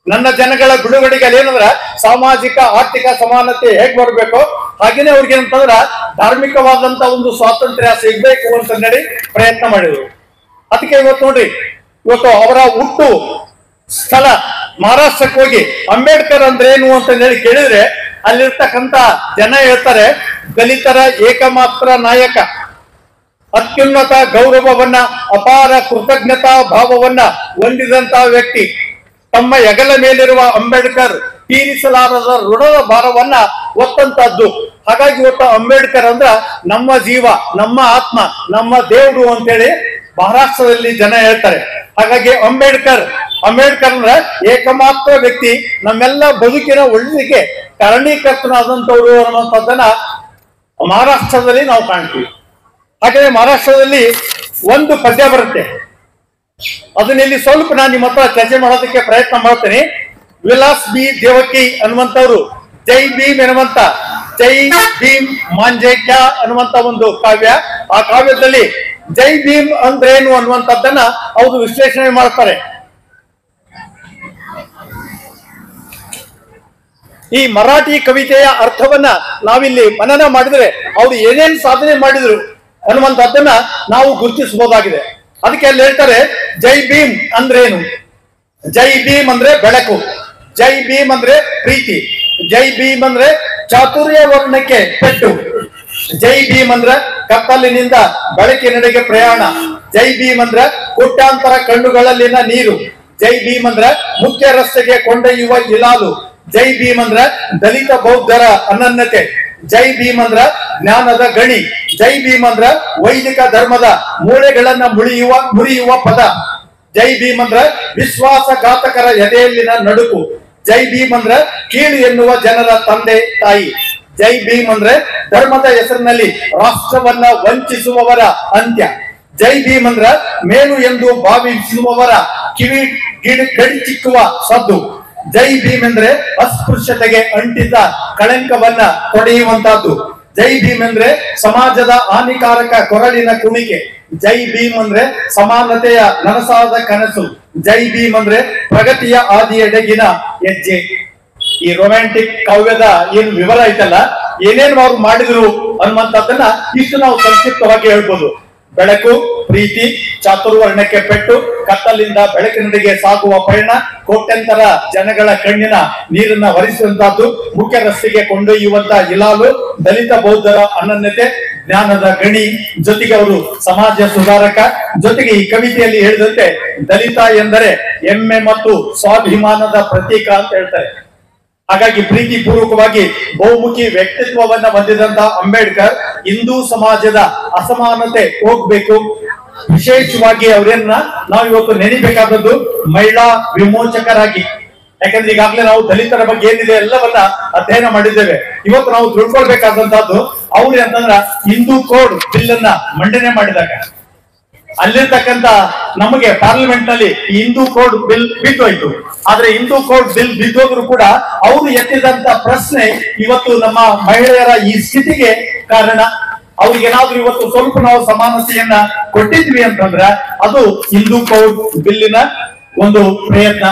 ನನ್ನ ಜನಗಳ ಬಿಡುಗಡೆಗೆ ಏನಂದ್ರ ಸಾಮಾಜಿಕ ಆರ್ಥಿಕ ಸಮಾನತೆ ಹೇಗ್ ಬರಬೇಕು, ಹಾಗೇನೆ ಅವ್ರಿಗೆ ಏನಂತಂದ್ರ ಧಾರ್ಮಿಕವಾದಂತ ಒಂದು ಸ್ವಾತಂತ್ರ್ಯ ಸಿಗ್ಬೇಕು ಅಂತ ಹೇಳಿ ಪ್ರಯತ್ನ ಮಾಡಿದ್ರು. ಅದಕ್ಕೆ ಇವತ್ತು ನೋಡ್ರಿ, ಇವತ್ತು ಅವರ ಹುಟ್ಟು ಸ್ಥಳ ಮಹಾರಾಷ್ಟ್ರಕ್ಕೆ ಹೋಗಿ ಅಂಬೇಡ್ಕರ್ ಅಂದ್ರೆ ಏನು ಅಂತ ಹೇಳಿ ಕೇಳಿದ್ರೆ ಅಲ್ಲಿರ್ತಕ್ಕಂತ ಜನ ಹೇಳ್ತಾರೆ, ದಲಿತರ ಏಕಮಾತ್ರ ನಾಯಕ, ಅತ್ಯುನ್ನತ ಗೌರವವನ್ನ, ಅಪಾರ ಕೃತಜ್ಞತಾ ಭಾವವನ್ನ ಹೊಂದಿದಂತ ವ್ಯಕ್ತಿ. ತಮ್ಮ ಹೆಗಲ ಮೇಲಿರುವ ಅಂಬೇಡ್ಕರ್ ತೀರಿಸಲಾರದ ಋಣದ ಭಾರವನ್ನ ಹೊತ್ತಂತದ್ದು. ಹಾಗಾಗಿ ಇವತ್ತು ಅಂಬೇಡ್ಕರ್ ಅಂದ್ರ ನಮ್ಮ ಜೀವ, ನಮ್ಮ ಆತ್ಮ, ನಮ್ಮ ದೇವರು ಅಂತೇಳಿ ಮಹಾರಾಷ್ಟ್ರದಲ್ಲಿ ಜನ ಹೇಳ್ತಾರೆ. ಹಾಗಾಗಿ ಅಂಬೇಡ್ಕರ್ ಅಂದ್ರೆ ಏಕಮಾತ್ರ ವ್ಯಕ್ತಿ, ನಮ್ಮೆಲ್ಲ ಬದುಕಿನ ಒಳ್ಳೆಗೆ ಕಾರಣೀಕರ್ತನಾದಂಥವ್ರು ಅನ್ನುವಂಥದ್ದನ್ನ ಮಹಾರಾಷ್ಟ್ರದಲ್ಲಿ ನಾವು ಕಾಣ್ತೀವಿ. ಹಾಗಾದ್ರೆ ಮಹಾರಾಷ್ಟ್ರದಲ್ಲಿ ಒಂದು ಪದ್ಯ ಬರುತ್ತೆ, ಅದನ್ನ ಇಲ್ಲಿ ಸ್ವಲ್ಪ ನಾನು ನಿಮ್ಮ ಹತ್ರ ಚರ್ಚೆ ಮಾಡೋದಕ್ಕೆ ಪ್ರಯತ್ನ ಮಾಡ್ತೇನೆ. ವಿಲಾಸ್ ಬಿ ದೇವಕಿ ಅನ್ನುವಂಥವ್ರು ಜೈ ಭೀಮ್ ಎನ್ನುವಂತ ಜೈ ಭೀಮ್ ಮಾಂಜೇಕ್ಯ ಅನ್ನುವಂತ ಒಂದು ಕಾವ್ಯ. ಆ ಕಾವ್ಯದಲ್ಲಿ ಜೈ ಭೀಮ್ ಅಂದ್ರೇನು ಅನ್ನುವಂಥದ್ದನ್ನ ಅವರು ವಿಶ್ಲೇಷಣೆ ಮಾಡ್ತಾರೆ. ಈ ಮರಾಠಿ ಕವಿತೆಯ ಅರ್ಥವನ್ನ ನಾವಿಲ್ಲಿ ಮನನ ಮಾಡಿದ್ರೆ ಅವ್ರು ಏನೇನ್ ಸಾಧನೆ ಮಾಡಿದ್ರು ಅನ್ನುವಂಥದ್ದನ್ನ ನಾವು ಗುರುತಿಸಬಹುದಾಗಿದೆ. ಅದಕ್ಕೆ ಅಲ್ಲಿ ಹೇಳ್ತಾರೆ, ಜೈ ಭೀಮ್ ಅಂದ್ರೇನು? ಜೈ ಭೀಮ್ ಅಂದ್ರೆ ಬೆಳಕು, ಜೈ ಭೀಮ್ ಅಂದ್ರೆ ಪ್ರೀತಿ, ಜೈ ಭೀಮ್ ಅಂದ್ರೆ ಚಾತುರ್ಯ ವರ್ಣಕ್ಕೆ ಪೆಟ್ಟು, ಜೈ ಭೀಮ್ ಅಂದ್ರೆ ಕತ್ತಲಿನಿಂದ ಬೆಳಕಿನೆಡೆಗೆ ಪ್ರಯಾಣ. ಜೈ ಭೀಮ್ ಅಂದ್ರ ಕೋಟ್ಯಾಂತರ ಕಣ್ಣುಗಳಲ್ಲಿನ ನೀರು. ಜೈ ಭೀಮ್ ಅಂದ್ರ ಮುಖ್ಯ ರಸ್ತೆಗೆ ಕೊಂಡೊಯ್ಯುವ ಇಲಾಲು. ಜೈ ಭೀಮ್ ಅಂದ್ರ ದಲಿತ ಬೌದ್ಧರ ಅನನ್ಯತೆ. ಜೈ ಭೀಮ್ ಅಂದ್ರ ಜ್ಞಾನದ ಗಣಿ. ಜೈ ಭೀಮ್ ಅಂದ್ರ ವೈದಿಕ ಧರ್ಮದ ಮೂಳೆಗಳನ್ನ ಮುರಿಯುವ ಪದ. ಜೈ ಭೀಮ್ ಅಂದ್ರ ವಿಶ್ವಾಸಘಾತಕರ ಎದೆಯಲ್ಲಿನ ನಡುಕು. ಜೈ ಭೀಮ್ ಅಂದ್ರ ಕೀಳು ಎನ್ನುವ ಜನರ ತಂದೆ ತಾಯಿ. ಜೈ ಭೀಮ್ ಅಂದ್ರೆ ಧರ್ಮದ ಹೆಸರಿನಲ್ಲಿ ರಾಷ್ಟ್ರವನ್ನ ವಂಚಿಸುವವರ ಅಂತ್ಯ. ಜೈ ಭೀಮ್ ಅಂದ್ರ ಮೇಲು ಎಂದು ಭಾವಿಸುವವರ ಕಿವಿ ಗಡಿಚಿಕ್ಕುವ ಸದ್ದು. ಜೈ ಭೀಮ್ ಅಂದ್ರೆ ಅಸ್ಪೃಶ್ಯತೆಗೆ ಅಂಟಿದ ಕಳಂಕವನ್ನ ತೊಡೆಯುವಂತಹದ್ದು. ಜೈ ಭೀಮ್ ಅಂದ್ರೆ ಸಮಾಜದ ಹಾನಿಕಾರಕ ಕೊರಳಿನ ಕುಣಿಕೆ. ಜೈ ಭೀಮ್ ಅಂದ್ರೆ ಸಮಾನತೆಯ ನನಸಾದ ಕನಸು. ಜೈ ಭೀಮ್ ಅಂದ್ರೆ ಪ್ರಗತಿಯ ಹಾದಿಯೆಡೆಗಿನ ಹೆಜ್ಜೆ. ಈ ರೊಮ್ಯಾಂಟಿಕ್ ಕಾವ್ಯದ ಏನು ವಿವರ ಐತಲ್ಲ, ಏನೇನು ಅವ್ರು ಮಾಡಿದ್ರು ಅನ್ನುವಂಥದ್ದನ್ನ ಇಷ್ಟು ನಾವು ಸಂಕ್ಷಿಪ್ತವಾಗಿ ಹೇಳ್ಬೋದು. ಬೆಳಕು, ಪ್ರೀತಿ, ಚಾತುರ್ವರ್ಣಕ್ಕೆ ಪೆಟ್ಟು, ಕತ್ತಲಿಂದ ಬೆಳಕಿನೆಡೆಗೆ ಸಾಗುವ ಪಯಣ, ಕೋಟ್ಯಂತರ ಜನಗಳ ಕಣ್ಣಿನ ನೀರನ್ನ ಹರಿಸುವಂತಹದ್ದು, ಮುಖ್ಯ ರಸ್ತೆಗೆ ಕೊಂಡೊಯ್ಯುವಂತ ಇಲಾಲು, ದಲಿತ ಬೌದ್ಧರ ಅನನ್ಯತೆ, ಜ್ಞಾನದ ಗಣಿ, ಜೊತೆಗೆ ಅವರು ಸಮಾಜ ಸುಧಾರಕ. ಜೊತೆಗೆ ಈ ಕವಿತೆಯಲ್ಲಿ ಹೇಳಿದಂತೆ ದಲಿತ ಎಂದರೆ ಹೆಮ್ಮೆ ಮತ್ತು ಸ್ವಾಭಿಮಾನದ ಪ್ರತೀಕ ಅಂತ ಹೇಳ್ತಾರೆ. ಹಾಗಾಗಿ ಪ್ರೀತಿ ಪೂರ್ವಕವಾಗಿ ಬಹುಮುಖಿ ವ್ಯಕ್ತಿತ್ವವನ್ನ ಹೊಂದಿದಂತಹ ಅಂಬೇಡ್ಕರ್ ಹಿಂದೂ ಸಮಾಜದ ಅಸಮಾನತೆ ಹೋಗ್ಬೇಕು. ವಿಶೇಷವಾಗಿ ಅವರನ್ನ ನಾವು ಇವತ್ತು ನೆನಿಬೇಕಾದದ್ದು ಮಹಿಳಾ ವಿಮೋಚಕರಾಗಿ. ಯಾಕಂದ್ರೆ ಈಗಾಗಲೇ ನಾವು ದಲಿತರ ಬಗ್ಗೆ ಏನಿದೆ ಎಲ್ಲವನ್ನ ಅಧ್ಯಯನ ಮಾಡಿದ್ದೇವೆ. ಇವತ್ತು ನಾವು ತಿಳ್ಕೊಳ್ಬೇಕಾದಂತಹದ್ದು ಅವ್ರು ಅಂತಂದ್ರ ಹಿಂದೂ ಕೋಡ್ ಬಿಲ್ ಅನ್ನ ಮಂಡನೆ ಮಾಡಿದಾಗ ಅಲ್ಲಿರ್ತಕ್ಕಂತ ನಮಗೆ ಪಾರ್ಲಿಮೆಂಟ್ ನಲ್ಲಿ ಹಿಂದೂ ಕೋಡ್ ಬಿಲ್ ಬಿದ್ದೋಯ್ತು. ಆದ್ರೆ ಹಿಂದೂ ಕೋಡ್ ಬಿಲ್ ಬಿದ್ದೋದ್ರು ಕೂಡ ಅವರು ಎತ್ತಿದಂತ ಪ್ರಶ್ನೆ ಇವತ್ತು ನಮ್ಮ ಮಹಿಳೆಯರ ಈ ಸ್ಥಿತಿಗೆ ಕಾರಣ. ಅವ್ರಿಗೇನಾದ್ರೂ ಇವತ್ತು ಸ್ವಲ್ಪ ನಾವು ಸಮಾನತೆಯನ್ನ ಕೊಟ್ಟಿದ್ವಿ ಅಂತಂದ್ರೆ ಅದು ಹಿಂದೂ ಕೋಡ್ ಬಿಲ್ಲಿನ ಒಂದು ಪ್ರಯತ್ನ.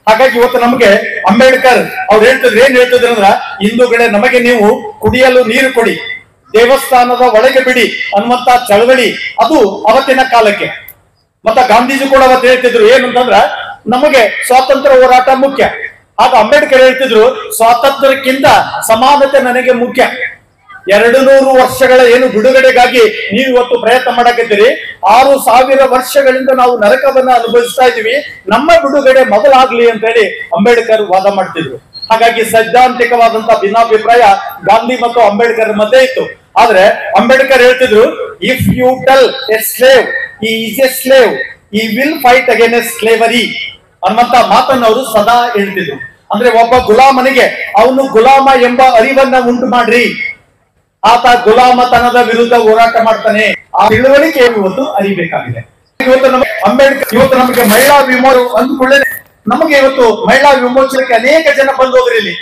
ಹಾಗಾಗಿ ಇವತ್ತು ನಮಗೆ ಅಂಬೇಡ್ಕರ್ ಅವ್ರು ಏನ್ ಹೇಳ್ತಿದ್ರು ಅಂದ್ರ, ಹಿಂದೂಗಳೇ ನಮಗೆ ನೀವು ಕುಡಿಯಲು ನೀರು ಕೊಡಿ, ದೇವಸ್ಥಾನದ ಒಳಗೆ ಬಿಡಿ ಅನ್ನುವಂತ ಚಳವಳಿ ಅದು ಅವತ್ತಿನ ಕಾಲಕ್ಕೆ. ಮತ್ತ ಗಾಂಧೀಜಿ ಕೂಡ ಅವತ್ತು ಹೇಳ್ತಿದ್ರು ಏನಂತಂದ್ರ ನಮಗೆ ಸ್ವಾತಂತ್ರ್ಯ ಹೋರಾಟ ಮುಖ್ಯ. ಆಗ ಅಂಬೇಡ್ಕರ್ ಹೇಳ್ತಿದ್ರು ಸ್ವಾತಂತ್ರ್ಯಕ್ಕಿಂತ ಸಮಾನತೆ ನನಗೆ ಮುಖ್ಯ. 200 ವರ್ಷಗಳ ಏನು ಬಿಡುಗಡೆಗಾಗಿ ನೀವು ಇವತ್ತು ಪ್ರಯತ್ನ ಮಾಡಕತ್ತೀರಿ, 6000 ವರ್ಷಗಳಿಂದ ನಾವು ನರಕವನ್ನ ಅನುಭವಿಸ್ತಾ ಇದೀವಿ, ನಮ್ಮ ಬಿಡುಗಡೆ ಮೊದಲಾಗ್ಲಿ ಅಂತ ಹೇಳಿ ಅಂಬೇಡ್ಕರ್ ವಾದ ಮಾಡ್ತಿದ್ರು. ಹಾಗಾಗಿ ಸೈದ್ಧಾಂತಿಕವಾದಂತಹ ಭಿನ್ನಾಭಿಪ್ರಾಯ ಗಾಂಧಿ ಮತ್ತು ಅಂಬೇಡ್ಕರ್ ಮಧ್ಯೆ ಇತ್ತು. ಆದ್ರೆ ಅಂಬೇಡ್ಕರ್ ಹೇಳ್ತಿದ್ರು, if you tell a slave he is a slave, he will fight against slavery ಅನ್ನುವಂತ ಮಾತನ್ನು ಅವರು ಸದಾ ಹೇಳ್ತಿದ್ರು. ಅಂದ್ರೆ ಒಬ್ಬ ಗುಲಾಮನಿಗೆ ಅವನು ಗುಲಾಮ ಎಂಬ ಅರಿವನ್ನ ಉಂಟು ಮಾಡ್ರಿ, ಆತ ಗುಲಾಮತನದ ವಿರುದ್ಧ ಹೋರಾಟ ಮಾಡ್ತಾನೆ. ಆ ತಿಳುವಳಿಕೆ ಇವತ್ತು ಅರಿಬೇಕಾಗಿದೆ. ಇವತ್ತು ನಮಗೆ ಅಂಬೇಡ್ಕರ್ ಇವತ್ತು ನಮಗೆ ಮಹಿಳಾ ವಿಮೋಚನೆ ಅಂದ್ಕೊಳ್ಳೆ ನಮಗೆ ಇವತ್ತು ಮಹಿಳಾ ವಿಮೋಚನೆಗೆ ಅನೇಕ ಜನ ಬಂದೋದ್ರು ಇಲ್ಲಿ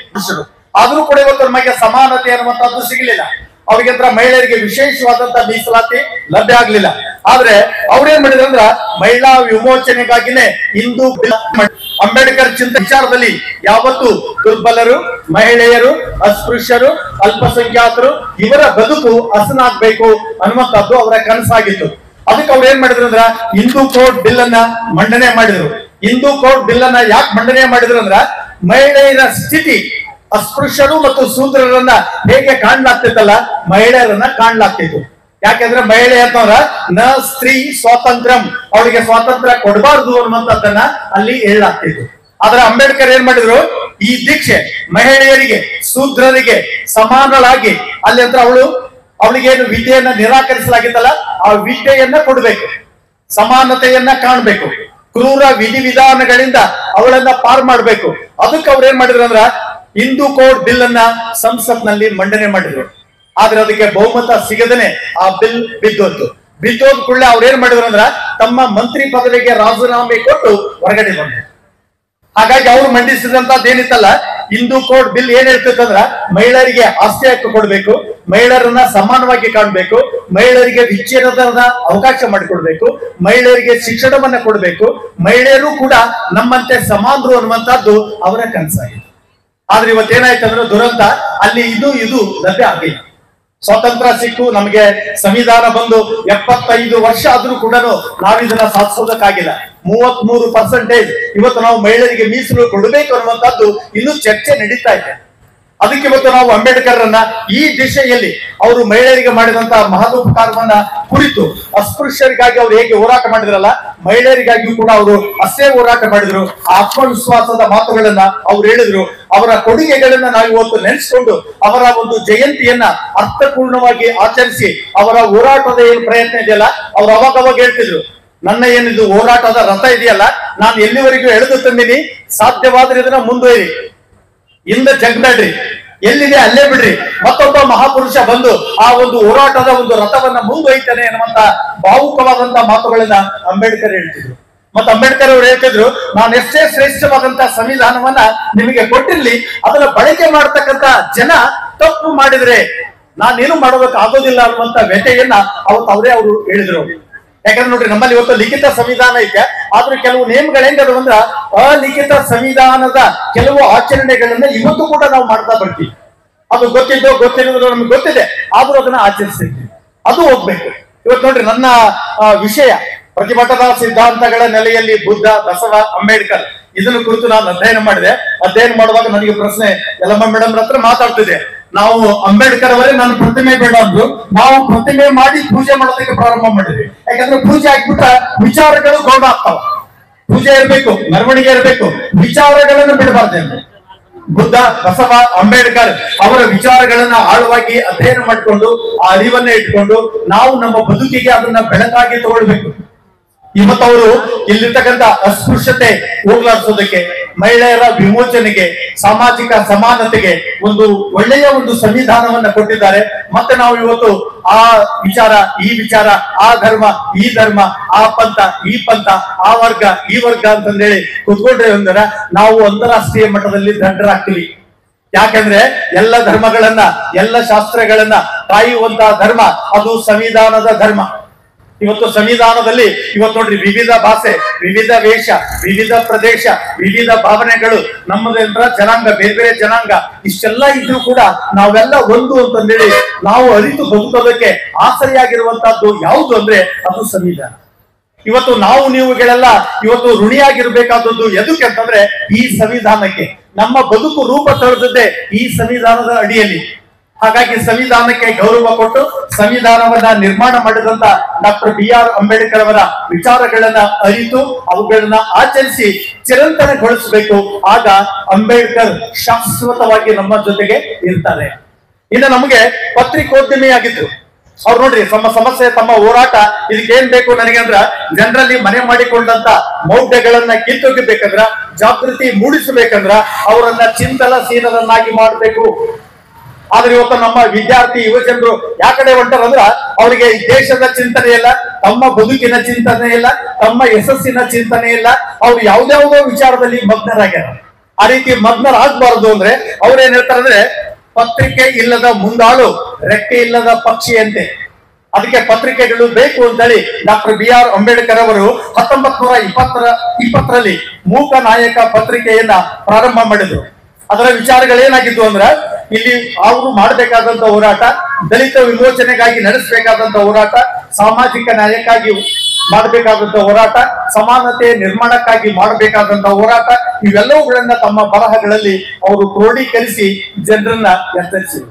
ಆದ್ರೂ ಕೂಡ ಇವತ್ತು ನಮಗೆ ಸಮಾನತೆ ಅನ್ನುವಂಥದ್ದು ಸಿಗಲಿಲ್ಲ. ಅವ್ರಿಗೆ ಮಹಿಳೆಯರಿಗೆ ವಿಶೇಷವಾದಂತಹ ಮೀಸಲಾತಿ ಲಭ್ಯ ಆಗ್ಲಿಲ್ಲ. ಆದ್ರೆ ಅವ್ರೇನ್ ಮಾಡಿದ್ರು ಅಂದ್ರ ಮಹಿಳಾ ವಿಮೋಚನೆಗಾಗಿನೇ ಹಿಂದೂ ಅಂಬೇಡ್ಕರ್ ಚಿಂತನೆ ವಿಚಾರದಲ್ಲಿ ಯಾವತ್ತು ದುರ್ಬಲರು, ಮಹಿಳೆಯರು, ಅಸ್ಪೃಶ್ಯರು, ಅಲ್ಪಸಂಖ್ಯಾತರು ಇವರ ಬದುಕು ಹಸನಾಗ್ಬೇಕು ಅನ್ನುವಂಥದ್ದು ಅವರ ಕನಸಾಗಿತ್ತು. ಅದಕ್ಕೆ ಅವ್ರು ಏನ್ ಮಾಡಿದ್ರು ಅಂದ್ರ ಹಿಂದೂ ಕೋಡ್ ಬಿಲ್ ಅನ್ನ ಮಂಡನೆ ಮಾಡಿದ್ರು. ಹಿಂದೂ ಕೋಡ್ ಬಿಲ್ ಅನ್ನ ಯಾಕೆ ಮಂಡನೆ ಮಾಡಿದ್ರು ಅಂದ್ರ ಮಹಿಳೆಯರ ಸ್ಥಿತಿ ಅಸ್ಪೃಶ್ಯರು ಮತ್ತು ಶೂದ್ರರನ್ನ ಹೇಗೆ ಕಾಣ್ಲಾಗ್ತಿತ್ತಲ್ಲ ಮಹಿಳೆಯರನ್ನ ಕಾಣ್ಲಾಗ್ತಿತ್ತು. ಯಾಕೆಂದ್ರೆ ಮಹಿಳೆ ಅಂತಂದ್ರ ನ ಸ್ತ್ರೀ ಸ್ವಾತಂತ್ರ್ಯಂ, ಅವಳಿಗೆ ಸ್ವಾತಂತ್ರ್ಯ ಕೊಡಬಾರ್ದು ಅನ್ನುವಂಥದ್ದನ್ನ ಅಲ್ಲಿ ಹೇಳಲಾಗ್ತಿತ್ತು. ಆದ್ರೆ ಅಂಬೇಡ್ಕರ್ ಏನ್ ಮಾಡಿದ್ರು, ಈ ದೀಕ್ಷೆ ಮಹಿಳೆಯರಿಗೆ ಶೂದ್ರರಿಗೆ ಸಮಾನಳಾಗಿ ಅಲ್ಲಿ ಅಂತ ಅವಳಿಗೇನು ವಿದ್ಯೆಯನ್ನ ನಿರಾಕರಿಸಲಾಗಿತ್ತಲ್ಲ ಆ ವಿದ್ಯೆಯನ್ನ ಕೊಡ್ಬೇಕು, ಸಮಾನತೆಯನ್ನ ಕಾಣ್ಬೇಕು, ಕ್ರೂರ ವಿಧಿವಿಧಾನಗಳಿಂದ ಅವಳನ್ನ ಪಾರ್ ಮಾಡ್ಬೇಕು. ಅದಕ್ಕೆ ಅವ್ರು ಏನ್ ಮಾಡಿದ್ರು ಅಂದ್ರ ಹಿಂದೂ ಕೋಡ್ ಬಿಲ್ ಅನ್ನ ಸಂಸತ್ನಲ್ಲಿ ಮಂಡನೆ ಮಾಡಿದ್ರು. ಆದ್ರೆ ಅದಕ್ಕೆ ಬಹುಮತ ಸಿಗದೇನೆ ಆ ಬಿಲ್ ಬಿದ್ದೋದ್ ಕೂಡಲೇ ಅವ್ರು ಏನ್ ಮಾಡಿದ್ರು ಅಂದ್ರ ತಮ್ಮ ಮಂತ್ರಿ ಪದವಿಗೆ ರಾಜೀನಾಮೆ ಕೊಟ್ಟು ಹೊರಗಡೆ ಬಂದ್ರು. ಹಾಗಾಗಿ ಅವ್ರು ಮಂಡಿಸಿದಂತದ್ದು ಏನಿತ್ತಲ್ಲ ಹಿಂದೂ ಕೋಡ್ ಬಿಲ್ ಏನ್ ಹೇಳ್ತಿತ್ತಂದ್ರ ಮಹಿಳೆಯರಿಗೆ ಆಸ್ತಿ ಹಕ್ಕು ಕೊಡ್ಬೇಕು, ಮಹಿಳೆಯರನ್ನ ಸಮಾನವಾಗಿ ಕಾಣ್ಬೇಕು, ಮಹಿಳೆಯರಿಗೆ ವಿಚ್ಛೇದದ ಅವಕಾಶ ಮಾಡಿಕೊಡ್ಬೇಕು, ಮಹಿಳೆಯರಿಗೆ ಶಿಕ್ಷಣವನ್ನ ಕೊಡ್ಬೇಕು, ಮಹಿಳೆಯರು ಕೂಡ ನಮ್ಮಂತೆ ಸಮಾನರು ಅನ್ನುವಂಥದ್ದು ಅವರ ಕನಸಾಗಿದೆ. ಆದ್ರೆ ಇವತ್ತೇನಾಯ್ತಂದ್ರೆ ದುರಂತ ಅಲ್ಲಿ ಇದು ಲಭ್ಯ ಆಗಿಲ್ಲ. ಸ್ವಾತಂತ್ರ್ಯ ಸಿಕ್ಕು ನಮಗೆ ಸಂವಿಧಾನ ಬಂದು 75 ವರ್ಷ ಆದ್ರೂ ಕೂಡ ನಾವಿದನ್ನ ಸಾಧಿಸೋದಕ್ಕಾಗಿಲ್ಲ. 33% ಇವತ್ತು ನಾವು ಮಹಿಳೆಯರಿಗೆ ಮೀಸಲು ಕೊಡಬೇಕು ಅನ್ನುವಂಥದ್ದು ಇನ್ನೂ ಚರ್ಚೆ ನಡೀತಾ ಇದೆ. ಅದಕ್ಕೆ ಇವತ್ತು ನಾವು ಅಂಬೇಡ್ಕರ್ರನ್ನ ಈ ದಿಶೆಯಲ್ಲಿ ಅವರು ಮಹಿಳೆಯರಿಗೆ ಮಾಡಿದಂತಹ ಮಹದೋಪಕಾರವನ್ನ ಕುರಿತು ಅಸ್ಪೃಶ್ಯರಿಗಾಗಿ ಅವರು ಹೇಗೆ ಹೋರಾಟ ಮಾಡಿದ್ರಲ್ಲ, ಮಹಿಳೆಯರಿಗಾಗಿಯೂ ಕೂಡ ಅವರು ಅಷ್ಟೇ ಹೋರಾಟ ಮಾಡಿದ್ರು. ಆತ್ಮವಿಶ್ವಾಸದ ಮಾತುಗಳನ್ನ ಅವ್ರು ಹೇಳಿದ್ರು. ಅವರ ಕೊಡುಗೆಗಳನ್ನ ನಾವು ಇವತ್ತು ನೆನೆಸ್ಕೊಂಡು ಅವರ ಒಂದು ಜಯಂತಿಯನ್ನ ಅರ್ಥಪೂರ್ಣವಾಗಿ ಆಚರಿಸಿ ಅವರ ಹೋರಾಟದ ಏನು ಪ್ರಯತ್ನ ಇದೆಯಲ್ಲ, ಅವ್ರು ಅವಾಗ ಹೇಳ್ತಿದ್ರು, ನನ್ನ ಏನಿದು ಹೋರಾಟದ ರಥ ಇದೆಯಲ್ಲ, ನಾನು ಎಲ್ಲಿವರೆಗೂ ಎಳೆದು ತಂದಿನಿ, ಸಾಧ್ಯವಾದ್ರೆ ಇದನ್ನ ಮುಂದುವರಿ, ಇಂದ ಜಗ್ಬೇಡ್ರಿ, ಎಲ್ಲಿದೆ ಅಲ್ಲೇ ಬಿಡ್ರಿ, ಮತ್ತೊಬ್ಬ ಮಹಾಪುರುಷ ಬಂದು ಆ ಒಂದು ಹೋರಾಟದ ಒಂದು ರಥವನ್ನ ಮುಂದುವರಿತಾನೆ ಎನ್ನುವಂತ ಭಾವುಕವಾದಂತಹ ಮಾತುಗಳನ್ನ ಅಂಬೇಡ್ಕರ್ ಹೇಳ್ತಿದ್ರು. ಮತ್ತೆ ಅಂಬೇಡ್ಕರ್ ಅವರು ಹೇಳ್ತಿದ್ರು, ನಾನು ಎಷ್ಟೇ ಶ್ರೇಷ್ಠವಾದಂತಹ ಸಂವಿಧಾನವನ್ನ ನಿಮಗೆ ಕೊಟ್ಟಿರ್ಲಿ, ಅದನ್ನ ಬಳಕೆ ಮಾಡತಕ್ಕಂತ ಜನ ತಪ್ಪು ಮಾಡಿದ್ರೆ ನಾನೇನು ಮಾಡೋದಕ್ಕೆ ಆಗೋದಿಲ್ಲ ಅನ್ನುವಂತ ವ್ಯಥೆಯನ್ನ ಅವರೇ ಅವರು ಹೇಳಿದ್ರು. ಯಾಕಂದ್ರೆ ನೋಡ್ರಿ, ನಮ್ಮಲ್ಲಿ ಇವತ್ತು ಲಿಖಿತ ಸಂವಿಧಾನ ಐತೆ, ಆದ್ರೆ ಕೆಲವು ನಿಯಮಗಳು ಹೆಂಗದು ಅಂದ್ರ ಅಲಿಖಿತ ಸಂವಿಧಾನದ ಕೆಲವು ಆಚರಣೆಗಳನ್ನ ಇವತ್ತು ಕೂಡ ನಾವು ಮಾಡ್ತಾ ಬರ್ತೀವಿ. ಅದು ಗೊತ್ತಿರೋದು ನಮ್ಗೆ ಗೊತ್ತಿದೆ, ಆದ್ರೂ ಅದನ್ನ ಆಚರಿಸ್ತೀವಿ. ಅದು ಹೋಗ್ಬೇಕು. ಇವತ್ತು ನೋಡ್ರಿ, ನನ್ನ ವಿಷಯ ಪ್ರತಿಭಟನಾ ಸಿದ್ಧಾಂತಗಳ ನೆಲೆಯಲ್ಲಿ ಬುದ್ಧ, ಬಸವ, ಅಂಬೇಡ್ಕರ್, ಇದನ್ನು ಕುರಿತು ನಾನು ಅಧ್ಯಯನ ಮಾಡಿದೆ. ಅಧ್ಯಯನ ಮಾಡುವಾಗ ನನಗೆ ಪ್ರಶ್ನೆ, ಯಲ್ಲಮ್ಮ ಮೇಡಮ್ ಹತ್ರ ಮಾತಾಡ್ತಿದ್ದೆ, ನಾವು ಅಂಬೇಡ್ಕರ್ ಅವರೇ ನನ್ನ ಪ್ರತಿಮೆ ಬೇಡ ಅಂದ್ರು, ನಾವು ಪ್ರತಿಮೆ ಮಾಡಿ ಪೂಜೆ ಮಾಡೋದಕ್ಕೆ ಪ್ರಾರಂಭ ಮಾಡಿದ್ವಿ. ಯಾಕಂದ್ರೆ ಪೂಜೆ ಹಾಕ್ಬಿಟ್ಟ ವಿಚಾರಗಳು ಗೌಡ ಆಗ್ತಾವ. ಪೂಜೆ ಇರ್ಬೇಕು, ಮೆರವಣಿಗೆ ಇರ್ಬೇಕು, ವಿಚಾರಗಳನ್ನು ಬಿಡಬಾರ್ದು. ಬುದ್ಧ, ಬಸವ, ಅಂಬೇಡ್ಕರ್ ಅವರ ವಿಚಾರಗಳನ್ನ ಆಳವಾಗಿ ಅಧ್ಯಯನ ಮಾಡಿಕೊಂಡು ಆ ಅರಿವನ್ನ ಇಟ್ಕೊಂಡು ನಾವು ನಮ್ಮ ಬದುಕಿಗೆ ಅದನ್ನ ಬೆಳಕಾಗಿ ತಗೊಳ್ಬೇಕು. ಇವತ್ತವರು ಇಲ್ಲಿರ್ತಕ್ಕಂಥ ಅಸ್ಪೃಶ್ಯತೆ ಹೋಗ್ಲಾಡಿಸೋದಕ್ಕೆ, ಮಹಿಳೆಯರ ವಿಮೋಚನೆಗೆ, ಸಾಮಾಜಿಕ ಸಮಾನತೆಗೆ ಒಂದು ಒಳ್ಳೆಯ ಒಂದು ಸಂವಿಧಾನವನ್ನ ಕೊಟ್ಟಿದ್ದಾರೆ. ಮತ್ತೆ ನಾವು ಇವತ್ತು ಆ ವಿಚಾರ, ಈ ವಿಚಾರ, ಆ ಧರ್ಮ, ಈ ಧರ್ಮ, ಆ ಪಂಥ, ಈ ಪಂಥ, ಆ ವರ್ಗ, ಈ ವರ್ಗ ಅಂತಂದೇಳಿ ಕುತ್ಕೊಂಡ್ರೆ ಅಂದ್ರೆ ನಾವು ಅಂತಾರಾಷ್ಟ್ರೀಯ ಮಟ್ಟದಲ್ಲಿ ದಂಡರಾಗ್ತೀವಿ. ಯಾಕಂದ್ರೆ ಎಲ್ಲ ಧರ್ಮಗಳನ್ನ, ಎಲ್ಲ ಶಾಸ್ತ್ರಗಳನ್ನ ಕಾಯುವಂತಹ ಧರ್ಮ ಅದು ಸಂವಿಧಾನದ ಧರ್ಮ. ಇವತ್ತು ಸಂವಿಧಾನದಲ್ಲಿ ಇವತ್ತು ನೋಡ್ರಿ, ವಿವಿಧ ಭಾಷೆ, ವಿವಿಧ ವೇಷ, ವಿವಿಧ ಪ್ರದೇಶ, ವಿವಿಧ ಭಾವನೆಗಳು, ನಮ್ಮದೇಂದ್ರ ಜನಾಂಗ, ಬೇರೆ ಬೇರೆ ಜನಾಂಗ, ಇಷ್ಟೆಲ್ಲ ಇದ್ರೂ ಕೂಡ ನಾವೆಲ್ಲ ಒಂದು ಅಂತಂದೇಳಿ ನಾವು ಅರಿತು ಬದುಕೋದಕ್ಕೆ ಆಸರೆಯಾಗಿರುವಂತಹದ್ದು ಯಾವುದು ಅಂದ್ರೆ ಅದು ಸಂವಿಧಾನ. ಇವತ್ತು ನಾವು ನೀವುಗಳೆಲ್ಲ ಇವತ್ತು ಋಣಿಯಾಗಿರ್ಬೇಕಾದದ್ದು ಎದಕ್ಕೆ ಅಂತಂದ್ರೆ ಈ ಸಂವಿಧಾನಕ್ಕೆ. ನಮ್ಮ ಬದುಕು ರೂಪ ತಳೆದದ್ದೇ ಈ ಸಂವಿಧಾನದ ಅಡಿಯಲ್ಲಿ. ಹಾಗಾಗಿ ಸಂವಿಧಾನಕ್ಕೆ ಗೌರವ ಕೊಟ್ಟು ಸಂವಿಧಾನವನ್ನ ನಿರ್ಮಾಣ ಮಾಡಿದಂತ ಡಾಕ್ಟರ್ BR ಅಂಬೇಡ್ಕರ್ ಅವರ ವಿಚಾರಗಳನ್ನ ಅರಿತು ಅವುಗಳನ್ನ ಆಚರಿಸಿ ಚಿರಂತನಗೊಳಿಸಬೇಕು. ಆಗ ಅಂಬೇಡ್ಕರ್ ಶಾಶ್ವತವಾಗಿ ನಮ್ಮ ಜೊತೆಗೆ ಇರ್ತಾರೆ. ಇನ್ನು ನಮಗೆ ಪತ್ರಿಕೋದ್ಯಮಿ ಆಗಿದ್ರು ಅವ್ರು ನೋಡ್ರಿ, ತಮ್ಮ ಸಮಸ್ಯೆ, ತಮ್ಮ ಹೋರಾಟ, ಇದಕ್ಕೇನ್ ಬೇಕು ನನಗೆ ಅಂದ್ರ ಜನರಲ್ಲಿ ಮನೆ ಮಾಡಿಕೊಂಡಂತ ಮೌಢ್ಯಗಳನ್ನ ಕಿತ್ತೊಗಿಬೇಕಂದ್ರ, ಜಾಗೃತಿ ಮೂಡಿಸಬೇಕಂದ್ರ ಅವರನ್ನ ಚಿಂತನಶೀಲರನ್ನಾಗಿ ಮಾಡಬೇಕು. ಆದ್ರೆ ಇವತ್ತು ನಮ್ಮ ವಿದ್ಯಾರ್ಥಿ ಯುವ ಜನರು ಯಾ ಕಡೆ ಹೊಂಟಾರಂದ್ರ ಅವರಿಗೆ ದೇಶದ ಚಿಂತನೆ ಇಲ್ಲ, ತಮ್ಮ ಬದುಕಿನ ಚಿಂತನೆ ಇಲ್ಲ, ತಮ್ಮ ಯಶಸ್ಸಿನ ಚಿಂತನೆ ಇಲ್ಲ. ಅವ್ರು ಯಾವ್ದಾವುದೋ ವಿಚಾರದಲ್ಲಿ ಮಗ್ನರಾಗ್ಯಾರ. ಆ ರೀತಿ ಮಗ್ನರಾಗಬಾರದು ಅಂದ್ರೆ ಅವ್ರೇನ್ ಹೇಳ್ತಾರಂದ್ರೆ, ಪತ್ರಿಕೆ ಇಲ್ಲದ ಮುಂದಾಳು ರೆಕ್ಕೆ ಇಲ್ಲದ ಪಕ್ಷಿಯಂತೆ. ಅದಕ್ಕೆ ಪತ್ರಿಕೆಗಳು ಬೇಕು ಅಂತೇಳಿ ಡಾಕ್ಟರ್ BR ಅಂಬೇಡ್ಕರ್ ಅವರು 1920ರಲ್ಲಿ ಮೂಕ ನಾಯಕ ಪತ್ರಿಕೆಯನ್ನ ಪ್ರಾರಂಭ ಮಾಡಿದ್ರು. ಅದರ ವಿಚಾರಗಳೇನಾಗಿದ್ದು ಅಂದ್ರ, ಇಲ್ಲಿ ಅವರು ಮಾಡಬೇಕಾದಂತ ಹೋರಾಟ, ದಲಿತ ವಿಮೋಚನೆಗಾಗಿ ನಡೆಸಬೇಕಾದಂತ ಹೋರಾಟ, ಸಾಮಾಜಿಕ ನ್ಯಾಯಕ್ಕಾಗಿ ಮಾಡಬೇಕಾದಂತ ಹೋರಾಟ, ಸಮಾನತೆ ನಿರ್ಮಾಣಕ್ಕಾಗಿ ಮಾಡಬೇಕಾದಂತ ಹೋರಾಟ, ಇವೆಲ್ಲವುಗಳನ್ನ ತಮ್ಮ ಬರಹಗಳಲ್ಲಿ ಅವರು ಕ್ರೋಢೀಕರಿಸಿ ಜನರನ್ನ ಎಚ್ಚರಿಸಿದರು.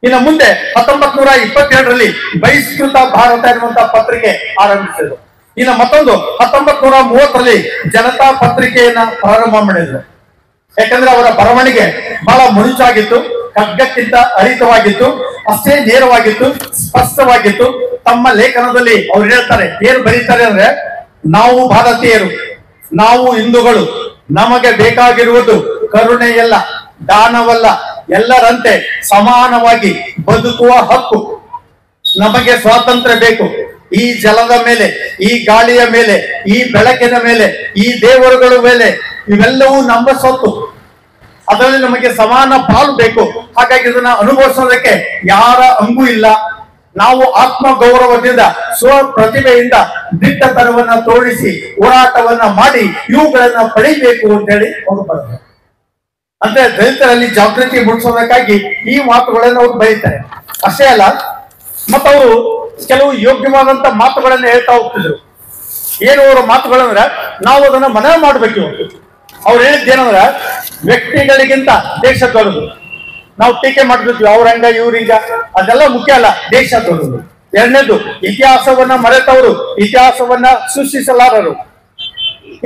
ಇನ್ನು ಮುಂದೆ 1927ರಲ್ಲಿ ಬಹಿಷ್ಕೃತ ಭಾರತ ಎನ್ನುವಂತ ಪತ್ರಿಕೆ ಆರಂಭಿಸಿದರು. ಇನ್ನು ಮತ್ತೊಂದು 1930ರಲ್ಲಿ ಜನತಾ ಪತ್ರಿಕೆಯನ್ನ ಪ್ರಾರಂಭ ಮಾಡಿದ್ರು. ಯಾಕಂದ್ರೆ ಅವರ ಬರವಣಿಗೆ ಬಹಳ ಮುಳುಚಾಗಿತ್ತು, ಖಡ್ಗಕ್ಕಿಂತ ಹರಿತವಾಗಿತ್ತು, ಅಷ್ಟೇ ನೇರವಾಗಿತ್ತು, ಸ್ಪಷ್ಟವಾಗಿತ್ತು. ತಮ್ಮ ಲೇಖನದಲ್ಲಿ ಅವ್ರು ಹೇಳ್ತಾರೆ, ಏನು ಬರೀತಾರೆ ಅಂದ್ರೆ, ನಾವು ಭಾರತೀಯರು, ನಾವು ಹಿಂದೂಗಳು, ನಮಗೆ ಬೇಕಾಗಿರುವುದು ಕರುಣೆಯಲ್ಲ, ದಾನವಲ್ಲ, ಎಲ್ಲರಂತೆ ಸಮಾನವಾಗಿ ಬದುಕುವ ಹಕ್ಕು. ನಮಗೆ ಸ್ವಾತಂತ್ರ್ಯ ಬೇಕು. ಈ ಜಲದ ಮೇಲೆ, ಈ ಗಾಳಿಯ ಮೇಲೆ, ಈ ಬೆಳಕಿನ ಮೇಲೆ, ಈ ದೇವರುಗಳ ಮೇಲೆ, ಇವೆಲ್ಲವೂ ನಮ್ಮ ಸ್ವತ್ತು. ಅದರಲ್ಲಿ ನಮಗೆ ಸಮಾನ ಪಾಲು ಬೇಕು. ಹಾಗಾಗಿ ಇದನ್ನ ಅನುಭವಿಸೋದಕ್ಕೆ ಯಾರ ಹಂಗೂ ಇಲ್ಲ. ನಾವು ಆತ್ಮ ಗೌರವದಿಂದ, ಸ್ವ ಪ್ರತಿಭೆಯಿಂದ ದಿಟ್ಟತನವನ್ನ ತೋರಿಸಿ ಹೋರಾಟವನ್ನ ಮಾಡಿ ಇವುಗಳನ್ನ ಪಡಿಬೇಕು ಅಂತ ಹೇಳಿ ಅವರು ಬರ್ತಾರೆ. ಅಂದ್ರೆ ದಲಿತರಲ್ಲಿ ಜಾಗೃತಿ ಮೂಡಿಸೋದಕ್ಕಾಗಿ ಈ ಮಾತುಗಳನ್ನು ಅವ್ರು ಬರೀತಾರೆ. ಅಷ್ಟೇ ಅಲ್ಲ, ಮತ್ತವರು ಕೆಲವು ಯೋಗ್ಯವಾದಂತ ಮಾತುಗಳನ್ನ ಹೇಳ್ತಾ ಹೋಗ್ತಿದ್ರು. ಏನು ಅವರ ಮಾತುಗಳಂದ್ರ, ನಾವು ಅದನ್ನ ಮನನ ಮಾಡ್ಬೇಕು. ಅವ್ರು ಹೇಳಿದ್ದೇನಂದ್ರ, ವ್ಯಕ್ತಿಗಳಿಗಿಂತ ದೇಶ ದೊಡ್ಡದು, ನಾವು ಟೀಕೆ ಮಾಡ್ತಿದ್ವಿ, ಅವ್ರಂಗ ಇವ್ರಿಂಗ, ಅದೆಲ್ಲ ಮುಖ್ಯ ಅಲ್ಲ. ದೇಶ ದೊಡ್ಡದು. ಎರಡನೇದು, ಇತಿಹಾಸವನ್ನ ಮರೆತವರು ಇತಿಹಾಸವನ್ನ ಸೃಷ್ಟಿಸಲಾರರು.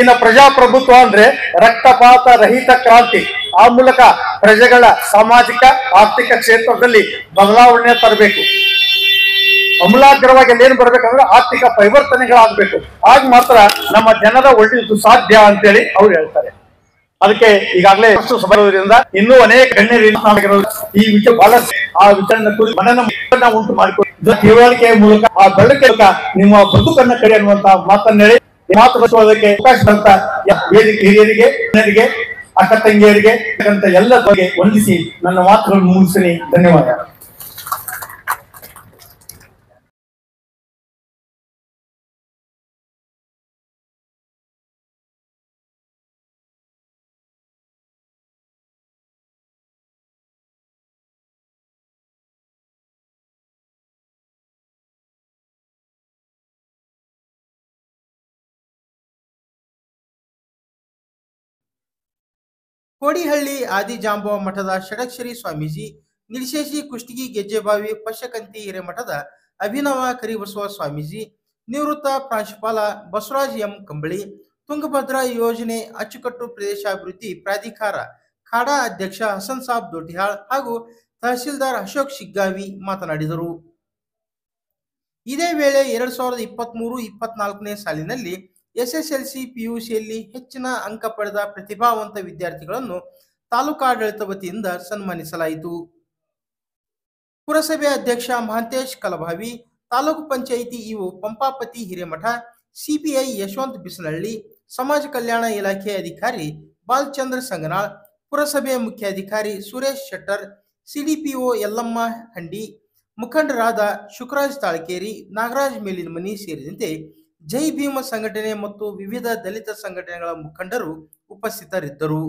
ಇನ್ನು ಪ್ರಜಾಪ್ರಭುತ್ವ ಅಂದ್ರೆ ರಕ್ತಪಾತ ರಹಿತ ಕ್ರಾಂತಿ. ಆ ಮೂಲಕ ಪ್ರಜೆಗಳ ಸಾಮಾಜಿಕ ಆರ್ಥಿಕ ಕ್ಷೇತ್ರದಲ್ಲಿ ಬದಲಾವಣೆ ತರಬೇಕು. ಅಮೂಲಾಗ್ರವಾಗಿ ಏನ್ ಬರ್ಬೇಕಂದ್ರೆ ಆರ್ಥಿಕ ಪರಿವರ್ತನೆಗಳಾಗಬೇಕು. ಆಗ ಮಾತ್ರ ನಮ್ಮ ಜನರ ಒಳ್ಳೆಯದು ಸಾಧ್ಯ ಅಂತೇಳಿ ಅವ್ರು ಹೇಳ್ತಾರೆ. ಅದಕ್ಕೆ ಈಗಾಗಲೇ ಬರೋದ್ರಿಂದ ಇನ್ನೂ ಅನೇಕ ಗಣ್ಯರು ಈ ವಿಷಯ ಬಹಳ ಆ ವಿಚಾರ ಮನನ ಉಂಟು ಮಾಡಿಕೊಂಡು ತಿಳುವಳಿಕೆಯ ಮೂಲಕ ಆ ಬೆಳಕಿನ ಮೂಲಕ ನಿಮ್ಮ ಬದುಕನ್ನ ಕಡೆ ಅನ್ನುವಂತ ಮಾತನ್ನ ಹೇಳಿ ಮಾತುಕತೆ ಅವಕಾಶ ಅಂತ ವೇದಿಕೆ ಹಿರಿಯರಿಗೆ, ಜನರಿಗೆ, ಅಕ್ಕ ತಂಗಿಯರಿಗೆ ಎಲ್ಲ ಬಗ್ಗೆ ವಂದಿಸಿ ನನ್ನ ಮಾತುಗಳನ್ನು ಮುಗಿಸ್ತೀನಿ. ಧನ್ಯವಾದ. ಕೋಡಿಹಳ್ಳಿ ಆದಿಜಾಂಬವ ಮಠದ ಷಡಕ್ಷರಿ ಸ್ವಾಮೀಜಿ, ನಿಡಶೇಶಿ ಕುಷ್ಟಗಿ ಗೆಜ್ಜೆಬಾವಿ ಪಶ್ಚಕಂತಿ ಹಿರೇಮಠದ ಅಭಿನವ ಕರಿಬಸವ ಸ್ವಾಮೀಜಿ, ನಿವೃತ್ತ ಪ್ರಾಂಶುಪಾಲ ಬಸವರಾಜ್ ಎಂ ಕಂಬಳಿ, ತುಂಗಭದ್ರಾ ಯೋಜನೆ ಅಚ್ಚುಕಟ್ಟು ಪ್ರದೇಶಾಭಿವೃದ್ಧಿ ಪ್ರಾಧಿಕಾರ ಖಾಡಾ ಅಧ್ಯಕ್ಷ ಹಸನ್ ಸಾಬ್ ದೊಟಿಹಾಳ್ ಹಾಗೂ ತಹಸೀಲ್ದಾರ್ ಅಶೋಕ್ ಶಿಗ್ಗಾವಿ ಮಾತನಾಡಿದರು. ಇದೇ ವೇಳೆ 2023-24ನೇ ಸಾಲಿನಲ್ಲಿ ಎಸ್ಎಸ್ಎಲ್ಸಿ ಪಿಯುಸಿಯಲ್ಲಿ ಹೆಚ್ಚಿನ ಅಂಕ ಪಡೆದ ಪ್ರತಿಭಾವಂತ ವಿದ್ಯಾರ್ಥಿಗಳನ್ನು ತಾಲೂಕಾಡಳಿತ ವತಿಯಿಂದ ಸನ್ಮಾನಿಸಲಾಯಿತು. ಪುರಸಭೆ ಅಧ್ಯಕ್ಷ ಮಹಾಂತೇಶ್ ಕಲಭಾವಿ, ತಾಲೂಕು ಪಂಚಾಯಿತಿ ಇಒ ಪಂಪಾಪತಿ ಹಿರೇಮಠ, ಸಿಪಿಐ ಯಶವಂತ್ ಬಿಸನಹಳ್ಳಿ, ಸಮಾಜ ಕಲ್ಯಾಣ ಇಲಾಖೆ ಅಧಿಕಾರಿ ಬಾಲಚಂದ್ರ ಸಂಗನಾಳ್, ಪುರಸಭೆ ಮುಖ್ಯಾಧಿಕಾರಿ ಸುರೇಶ್ ಶೆಟ್ಟರ್, ಸಿಡಿಪಿಒ ಯಲ್ಲಮ್ಮ ಹಂಡಿ, ಮುಖಂಡರಾದ ಶುಕರಾಜ್ ತಾಳಕೇರಿ, ನಾಗರಾಜ್ ಮೇಲಿನಮನಿ ಸೇರಿದಂತೆ ಜೈ ಭೀಮ ಸಂಘಟನೆ ಮತ್ತು ವಿವಿಧ ದಲಿತ ಸಂಘಟನೆಗಳ ಮುಖಂಡರು ಉಪಸ್ಥಿತರಿದ್ದರು.